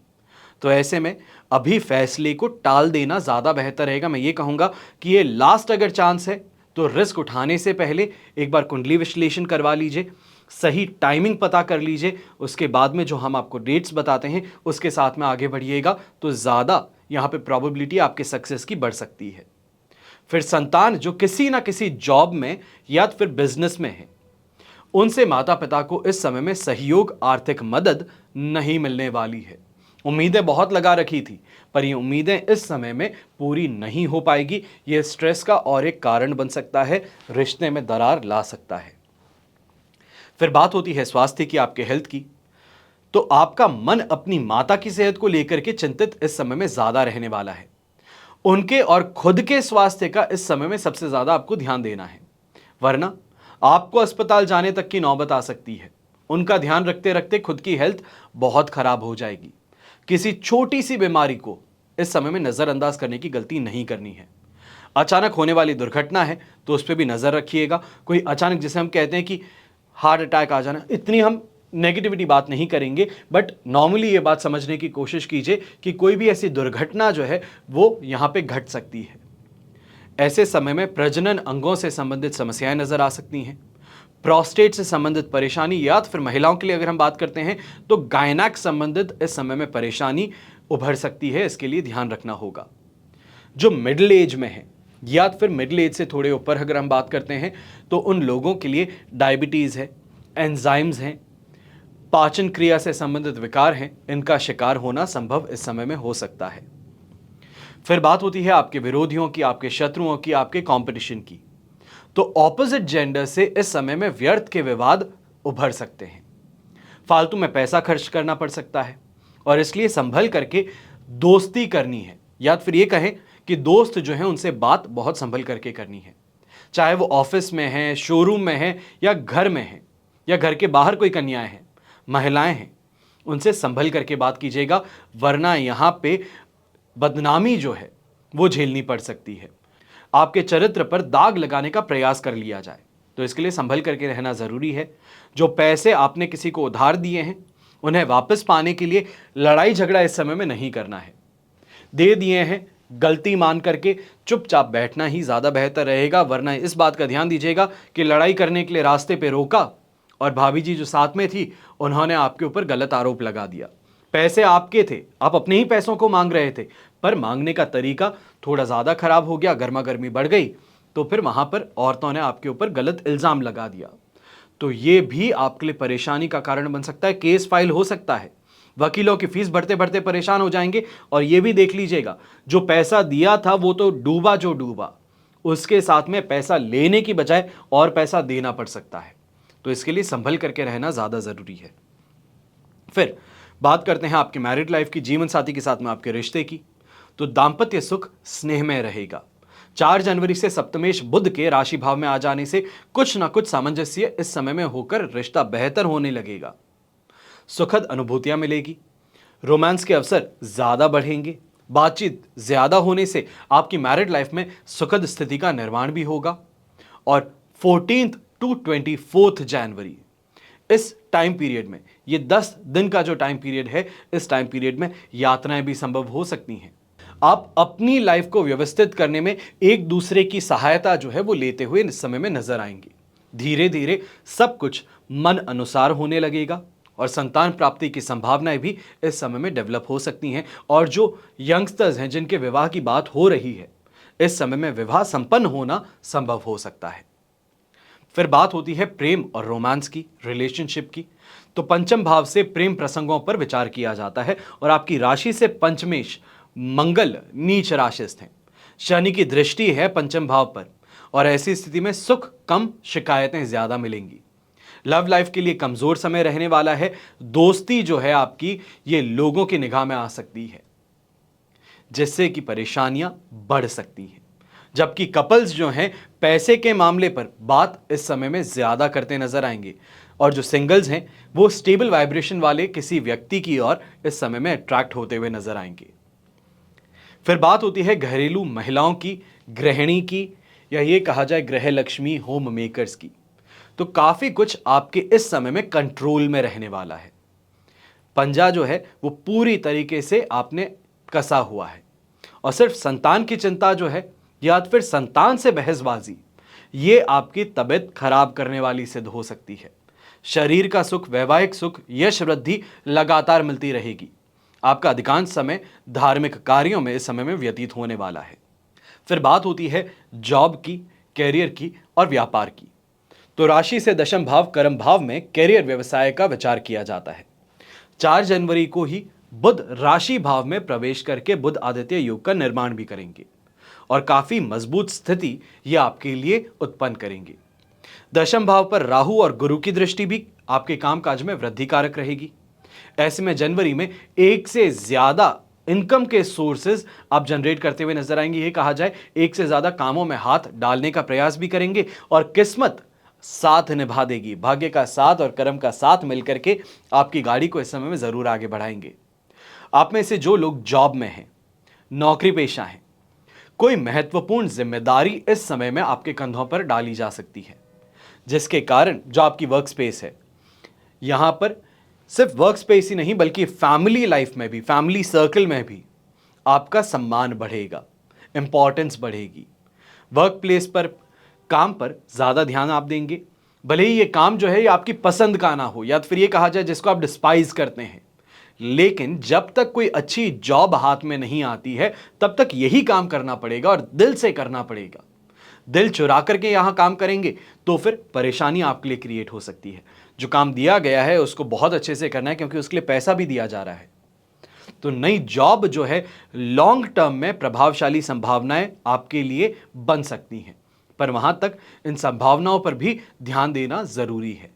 तो ऐसे में अभी फैसले को टाल देना ज्यादा बेहतर रहेगा। मैं ये कहूंगा कि ये लास्ट अगर चांस है तो रिस्क उठाने से पहले एक बार कुंडली विश्लेषण करवा लीजिए, सही टाइमिंग पता कर लीजिए, उसके बाद में जो हम आपको डेट्स बताते हैं उसके साथ में आगे बढ़िएगा तो ज़्यादा यहाँ पे प्रोबेबिलिटी आपके सक्सेस की बढ़ सकती है। फिर संतान जो किसी ना किसी जॉब में या फिर बिजनेस में है, उनसे माता पिता को इस समय में सहयोग, आर्थिक मदद नहीं मिलने वाली है। उम्मीदें बहुत लगा रखी थी, पर ये उम्मीदें इस समय में पूरी नहीं हो पाएगी। ये स्ट्रेस का और एक कारण बन सकता है, रिश्ते में दरार ला सकता है। फिर बात होती है स्वास्थ्य की, आपके हेल्थ की, तो आपका मन अपनी माता की सेहत को लेकर के चिंतित इस समय में ज्यादा रहने वाला है। उनके और खुद के स्वास्थ्य का इस समय में सबसे ज्यादा आपको ध्यान देना है, वरना आपको अस्पताल जाने तक की नौबत आ सकती है। उनका ध्यान रखते रखते खुद की हेल्थ बहुत खराब हो जाएगी। किसी छोटी सी बीमारी को इस समय में नजरअंदाज करने की गलती नहीं करनी है। अचानक होने वाली दुर्घटना है तो उस पर भी नजर रखिएगा। कोई अचानक, जिसे हम कहते हैं कि हार्ट अटैक आ जाना, इतनी हम नेगेटिविटी बात नहीं करेंगे, बट नॉर्मली ये बात समझने की कोशिश कीजिए कि कोई भी ऐसी दुर्घटना जो है वो यहाँ पे घट सकती है। ऐसे समय में प्रजनन अंगों से संबंधित समस्याएं नजर आ सकती हैं, प्रोस्टेट से संबंधित परेशानी, या फिर महिलाओं के लिए अगर हम बात करते हैं तो गायनेक संबंधित इस समय में परेशानी उभर सकती है। इसके लिए ध्यान रखना होगा। जो मिडिल एज में है या फिर मिडिल एज से थोड़े ऊपर अगर हम बात करते हैं तो उन लोगों के लिए डायबिटीज़ है, एंजाइम्स हैं, पाचन क्रिया से संबंधित विकार हैं, इनका शिकार होना संभव इस समय में हो सकता है। फिर बात होती है आपके विरोधियों की, आपके शत्रुओं की, आपके कंपटीशन की, तो ऑपोजिट जेंडर से इस समय में व्यर्थ के विवाद उभर सकते हैं। फालतू में पैसा खर्च करना पड़ सकता है और इसलिए संभल करके दोस्ती करनी है, या फिर ये कहें कि दोस्त जो हैं उनसे बात बहुत संभल करके करनी है। चाहे वो ऑफिस में है, शोरूम में है, या घर में है, या घर के बाहर कोई कन्याएं हैं, महिलाएं हैं, उनसे संभल करके बात कीजिएगा, वरना यहाँ पे बदनामी जो है वो झेलनी पड़ सकती है। आपके चरित्र पर दाग लगाने का प्रयास कर लिया जाए, तो इसके लिए संभल करके रहना जरूरी है। जो पैसे आपने किसी को उधार दिए हैं उन्हें वापस पाने के लिए लड़ाई झगड़ा इस समय में नहीं करना है। दे दिए हैं, गलती मान करके चुपचाप बैठना ही ज्यादा बेहतर रहेगा, वरना इस बात का ध्यान दीजिएगा कि लड़ाई करने के लिए रास्ते पे रोका और भाभी जी जो साथ में थी उन्होंने आपके ऊपर गलत आरोप लगा दिया। पैसे आपके थे, आप अपने ही पैसों को मांग रहे थे, पर मांगने का तरीका थोड़ा ज्यादा खराब हो गया, गर्मा गर्मी बढ़ गई, तो फिर वहां पर औरतों ने आपके ऊपर गलत इल्जाम लगा दिया। तो ये भी आपके लिए परेशानी का कारण बन सकता है, केस फाइल हो सकता है, वकीलों की फीस बढ़ते बढ़ते परेशान हो जाएंगे। और ये भी देख लीजिएगा, जो पैसा दिया था वो तो डूबा जो डूबा, उसके साथ में पैसा लेने की बजाय और पैसा देना पड़ सकता है। तो इसके लिए संभल करके रहना ज्यादा जरूरी है। फिर बात करते हैं आपके मैरिड लाइफ की, जीवन साथी के साथ में आपके रिश्ते की, तो दाम्पत्य सुख स्नेहमय रहेगा। 4 जनवरी से सप्तमेश बुध के राशि भाव में आ जाने से कुछ ना कुछ सामंजस्य इस समय में होकर रिश्ता बेहतर होने लगेगा। सुखद अनुभूतियां मिलेगी, रोमांस के अवसर ज्यादा बढ़ेंगे, बातचीत ज्यादा होने से आपकी मैरिड लाइफ में सुखद स्थिति का निर्माण भी होगा। और 14 टू 24 जनवरी, इस टाइम पीरियड में, ये 10 दिन का जो टाइम पीरियड है, इस टाइम पीरियड में यात्राएं भी संभव हो सकती हैं। आप अपनी लाइफ को व्यवस्थित करने में एक दूसरे की सहायता जो है वो लेते हुए इस समय में नजर आएंगे। धीरे धीरे सब कुछ मन अनुसार होने लगेगा और संतान प्राप्ति की संभावनाएं भी इस समय में डेवलप हो सकती हैं। और जो यंगस्टर्स हैं जिनके विवाह की बात हो रही है, इस समय में विवाह संपन्न होना संभव हो सकता है। फिर बात होती है प्रेम और रोमांस की, रिलेशनशिप की, तो पंचम भाव से प्रेम प्रसंगों पर विचार किया जाता है और आपकी राशि से पंचमेश मंगल नीच राशिस्थ हैं। शनि की दृष्टि है पंचम भाव पर और ऐसी स्थिति में सुख कम, शिकायतें ज्यादा मिलेंगी। लव लाइफ के लिए कमजोर समय रहने वाला है। दोस्ती जो है आपकी, ये लोगों की निगाह में आ सकती है, जिससे कि परेशानियां बढ़ सकती हैं। जबकि कपल्स जो हैं पैसे के मामले पर बात इस समय में ज्यादा करते नजर आएंगे और जो सिंगल्स हैं वो स्टेबल वाइब्रेशन वाले किसी व्यक्ति की ओर इस समय में अट्रैक्ट होते हुए नजर आएंगे। फिर बात होती है घरेलू महिलाओं की, गृहिणी की, या ये कहा जाए गृह लक्ष्मी, होम मेकर्स की। तो काफी कुछ आपके इस समय में कंट्रोल में रहने वाला है। पंजा जो है वो पूरी तरीके से आपने कसा हुआ है। और सिर्फ संतान की चिंता जो है या फिर संतान से बहसबाजी, ये आपकी तबीयत खराब करने वाली सिद्ध हो सकती है। शरीर का सुख, वैवाहिक सुख, यश वृद्धि लगातार मिलती रहेगी। आपका अधिकांश समय धार्मिक कार्यों में इस समय में व्यतीत होने वाला है। फिर बात होती है जॉब की, कैरियर की और व्यापार की। तो राशि से दशम भाव कर्म भाव में कैरियर व्यवसाय का विचार किया जाता है। 4 जनवरी को ही बुध राशि भाव में प्रवेश करके बुध आदित्य योग का निर्माण भी करेंगे और काफी मजबूत स्थिति यह आपके लिए उत्पन्न करेंगे। दशम भाव पर राहु और गुरु की दृष्टि भी आपके कामकाज में वृद्धि कारक रहेगी। ऐसे में जनवरी में एक से ज्यादा इनकम के सोर्सेज आप जनरेट करते हुए नजर आएंगे। ये कहा जाए एक से ज्यादा कामों में हाथ डालने का प्रयास भी करेंगे और किस्मत साथ निभा देगी। भाग्य का साथ और कर्म का साथ मिलकर के आपकी गाड़ी को इस समय में जरूर आगे बढ़ाएंगे। आप में से जो लोग जॉब में हैं, नौकरी पेशा हैं, कोई महत्वपूर्ण जिम्मेदारी इस समय में आपके कंधों पर डाली जा सकती है, जिसके कारण जो आपकी वर्क स्पेस है, यहां पर सिर्फ वर्क स्पेस ही नहीं बल्कि फैमिली लाइफ में भी, फैमिली सर्कल में भी आपका सम्मान बढ़ेगा, इंपॉर्टेंस बढ़ेगी। वर्क प्लेस पर, काम पर ज्यादा ध्यान आप देंगे। भले ही ये काम जो है ये आपकी पसंद का ना हो, या फिर ये कहा जाए जिसको आप डिस्पाइज करते हैं, लेकिन जब तक कोई अच्छी जॉब हाथ में नहीं आती है तब तक यही काम करना पड़ेगा और दिल से करना पड़ेगा। दिल चुरा करके यहां काम करेंगे तो फिर परेशानी आपके लिए क्रिएट हो सकती है। जो काम दिया गया है उसको बहुत अच्छे से करना है, क्योंकि उसके लिए पैसा भी दिया जा रहा है। तो नई जॉब जो है लॉन्ग टर्म में प्रभावशाली संभावनाएं आपके लिए बन सकती हैं, पर वहां तक इन संभावनाओं पर भी ध्यान देना जरूरी है।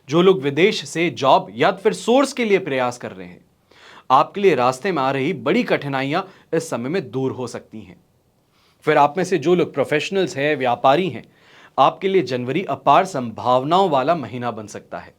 जो लोग विदेश से जॉब या फिर सोर्स के लिए प्रयास कर रहे हैं, आपके लिए रास्ते में आ रही बड़ी कठिनाइयां इस समय में दूर हो सकती हैं। फिर आप में से जो लोग प्रोफेशनल्स हैं, व्यापारी हैं, आपके लिए जनवरी अपार संभावनाओं वाला महीना बन सकता है।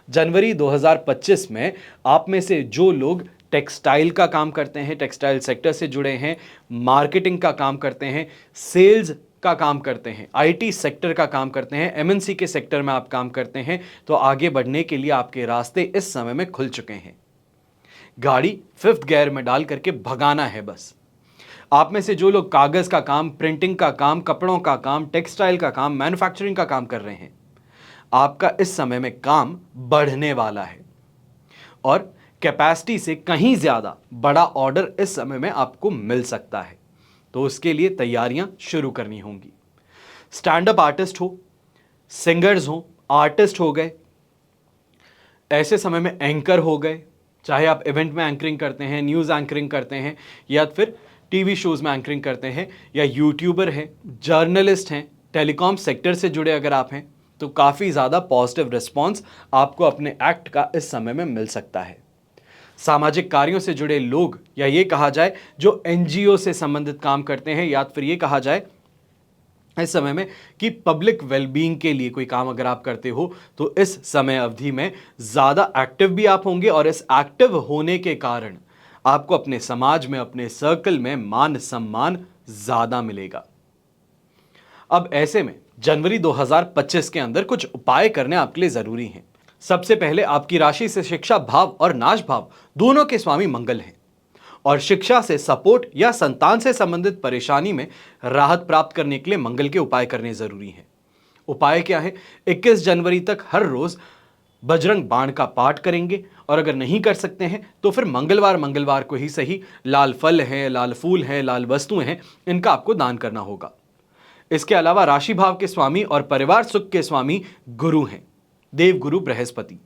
जनवरी 2025 में आप में से जो लोग टेक्सटाइल का काम करते हैं, टेक्सटाइल सेक्टर से जुड़े हैं, मार्केटिंग का काम करते हैं, सेल्स का काम करते हैं, आईटी सेक्टर का काम करते हैं, एमएनसी के सेक्टर में आप काम करते हैं, तो आगे बढ़ने के लिए आपके रास्ते इस समय में खुल चुके हैं। गाड़ी 5th गियर में डाल करके भगाना है बस। आप में से जो लोग कागज का काम, प्रिंटिंग का काम, कपड़ों का काम, टेक्सटाइल का काम, मैन्युफैक्चरिंग का काम कर रहे हैं, आपका इस समय में काम बढ़ने वाला है और कैपेसिटी से कहीं ज्यादा बड़ा ऑर्डर इस समय में आपको मिल सकता है। तो उसके लिए तैयारियां शुरू करनी होंगी। स्टैंड अप आर्टिस्ट हो, सिंगर्स हो, आर्टिस्ट हो गए, ऐसे समय में एंकर हो गए, चाहे आप इवेंट में एंकरिंग करते हैं, न्यूज़ एंकरिंग करते हैं, या फिर टीवी शोज़ में एंकरिंग करते हैं, या यूट्यूबर हैं, जर्नलिस्ट हैं, टेलीकॉम सेक्टर से जुड़े अगर आप हैं, तो काफ़ी ज़्यादा पॉजिटिव रिस्पॉन्स आपको अपने एक्ट का इस समय में मिल सकता है। सामाजिक कार्यों से जुड़े लोग, या ये कहा जाए जो एनजीओ से संबंधित काम करते हैं, या फिर ये कहा जाए इस समय में कि पब्लिक वेलबींग के लिए कोई काम अगर आप करते हो, तो इस समय अवधि में ज़्यादा एक्टिव भी आप होंगे और इस एक्टिव होने के कारण आपको अपने समाज में, अपने सर्कल में मान सम्मान ज़्यादा मिलेगा। अब ऐसे में जनवरी 2025 के अंदर कुछ उपाय करने आपके लिए ज़रूरी हैं। सबसे पहले आपकी राशि से शिक्षा भाव और नाश भाव दोनों के स्वामी मंगल हैं और शिक्षा से सपोर्ट या संतान से संबंधित परेशानी में राहत प्राप्त करने के लिए मंगल के उपाय करने जरूरी हैं। उपाय क्या है? 21 जनवरी तक हर रोज बजरंग बाण का पाठ करेंगे और अगर नहीं कर सकते हैं तो फिर मंगलवार को ही सही लाल फल है, लाल फूल है, लाल वस्तुएं हैं, इनका आपको दान करना होगा। इसके अलावा राशि भाव के स्वामी और परिवार सुख के स्वामी गुरु हैं, देव गुरु बृहस्पति।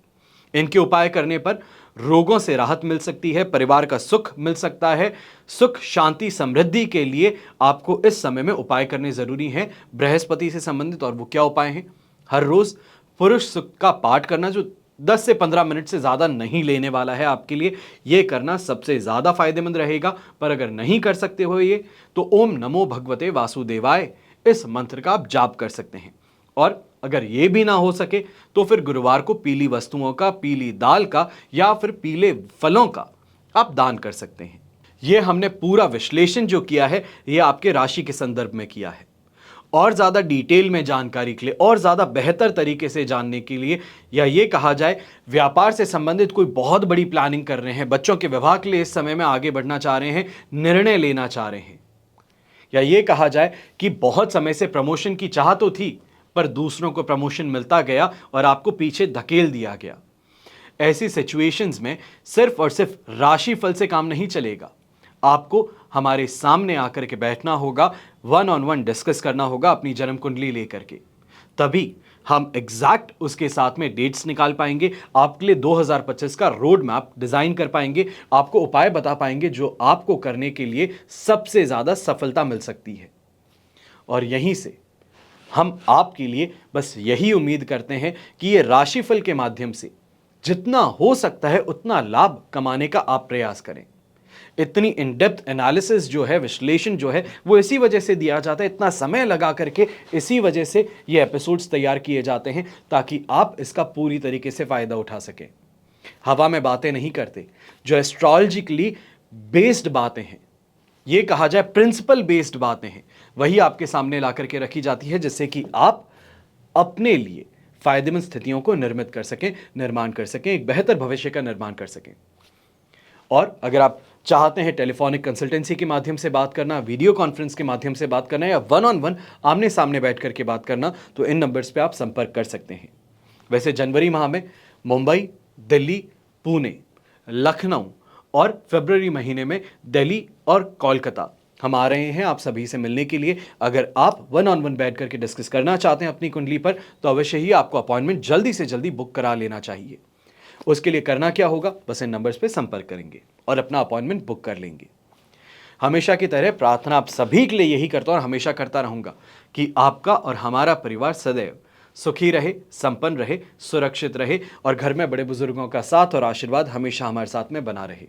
इनके उपाय करने पर रोगों से राहत मिल सकती है, परिवार का सुख मिल सकता है। सुख, शांति, समृद्धि के लिए आपको इस समय में उपाय करने जरूरी हैं बृहस्पति से संबंधित। और वो क्या उपाय हैं? हर रोज पुरुष सुख का पाठ करना, जो 10 से 15 मिनट से ज़्यादा नहीं लेने वाला है आपके लिए, ये करना सबसे ज़्यादा फायदेमंद रहेगा। पर अगर नहीं कर सकते हो ये, तो ओम नमो भगवते वासुदेवाय इस मंत्र का आप जाप कर सकते हैं। और अगर ये भी ना हो सके तो फिर गुरुवार को पीली वस्तुओं का, पीली दाल का या फिर पीले फलों का आप दान कर सकते हैं। ये हमने पूरा विश्लेषण जो किया है ये आपके राशि के संदर्भ में किया है। और ज़्यादा डिटेल में जानकारी के लिए और ज़्यादा बेहतर तरीके से जानने के लिए, या ये कहा जाए व्यापार से संबंधित कोई बहुत बड़ी प्लानिंग कर रहे हैं, बच्चों के विवाह के लिए इस समय में आगे बढ़ना चाह रहे हैं, निर्णय लेना चाह रहे हैं, या ये कहा जाए कि बहुत समय से प्रमोशन की चाह तो थी पर दूसरों को प्रमोशन मिलता गया और आपको पीछे धकेल दिया गया, ऐसी सिचुएशंस में सिर्फ और सिर्फ राशिफल से काम नहीं चलेगा। आपको हमारे सामने आकर के बैठना होगा, 1-on-1 डिस्कस करना होगा अपनी जन्म कुंडली लेकर के, तभी हम एग्जैक्ट उसके साथ में डेट्स निकाल पाएंगे, आपके लिए 2025 का रोड मैप डिजाइन कर पाएंगे, आपको उपाय बता पाएंगे जो आपको करने के लिए सबसे ज्यादा सफलता मिल सकती है। और यहीं से हम आपके लिए बस यही उम्मीद करते हैं कि ये राशिफल के माध्यम से जितना हो सकता है उतना लाभ कमाने का आप प्रयास करें। इतनी इन डेप्थ एनालिसिस जो है, विश्लेषण जो है, वो इसी वजह से दिया जाता है, इतना समय लगा करके इसी वजह से ये एपिसोड्स तैयार किए जाते हैं ताकि आप इसका पूरी तरीके से फायदा उठा सकें। हवा में बातें नहीं करते, जो एस्ट्रोलॉजिकली बेस्ड बातें हैं, ये कहा जाए प्रिंसिपल बेस्ड बातें हैं, वही आपके सामने ला करके रखी जाती है जिससे कि आप अपने लिए फायदेमंद स्थितियों को निर्मित कर सकें, निर्माण कर सकें, एक बेहतर भविष्य का निर्माण कर सकें। और अगर आप चाहते हैं टेलीफोनिक कंसल्टेंसी के माध्यम से बात करना, वीडियो कॉन्फ्रेंस के माध्यम से बात करना, या 1-on-1 आमने सामने बैठ करके बात करना, तो इन नंबर्स पे आप संपर्क कर सकते हैं। वैसे जनवरी माह में मुंबई, दिल्ली, पुणे, लखनऊ और फरवरी महीने में दिल्ली और कोलकाता हम आ रहे हैं आप सभी से मिलने के लिए। अगर आप 1-on-1 बैठ करके डिस्कस करना चाहते हैं अपनी कुंडली पर, तो अवश्य ही आपको अपॉइंटमेंट जल्दी से जल्दी बुक करा लेना चाहिए। उसके लिए करना क्या होगा, बस इन नंबर्स पे संपर्क करेंगे और अपना अपॉइंटमेंट बुक कर लेंगे। हमेशा की तरह प्रार्थना आप सभी के लिए यही करता हूं और हमेशा करता रहूंगा कि आपका और हमारा परिवार सदैव सुखी रहे, संपन्न रहे, सुरक्षित रहे और घर में बड़े बुजुर्गों का साथ और आशीर्वाद हमेशा हमारे साथ में बना रहे।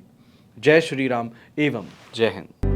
जय श्री राम एवं जय हिंद।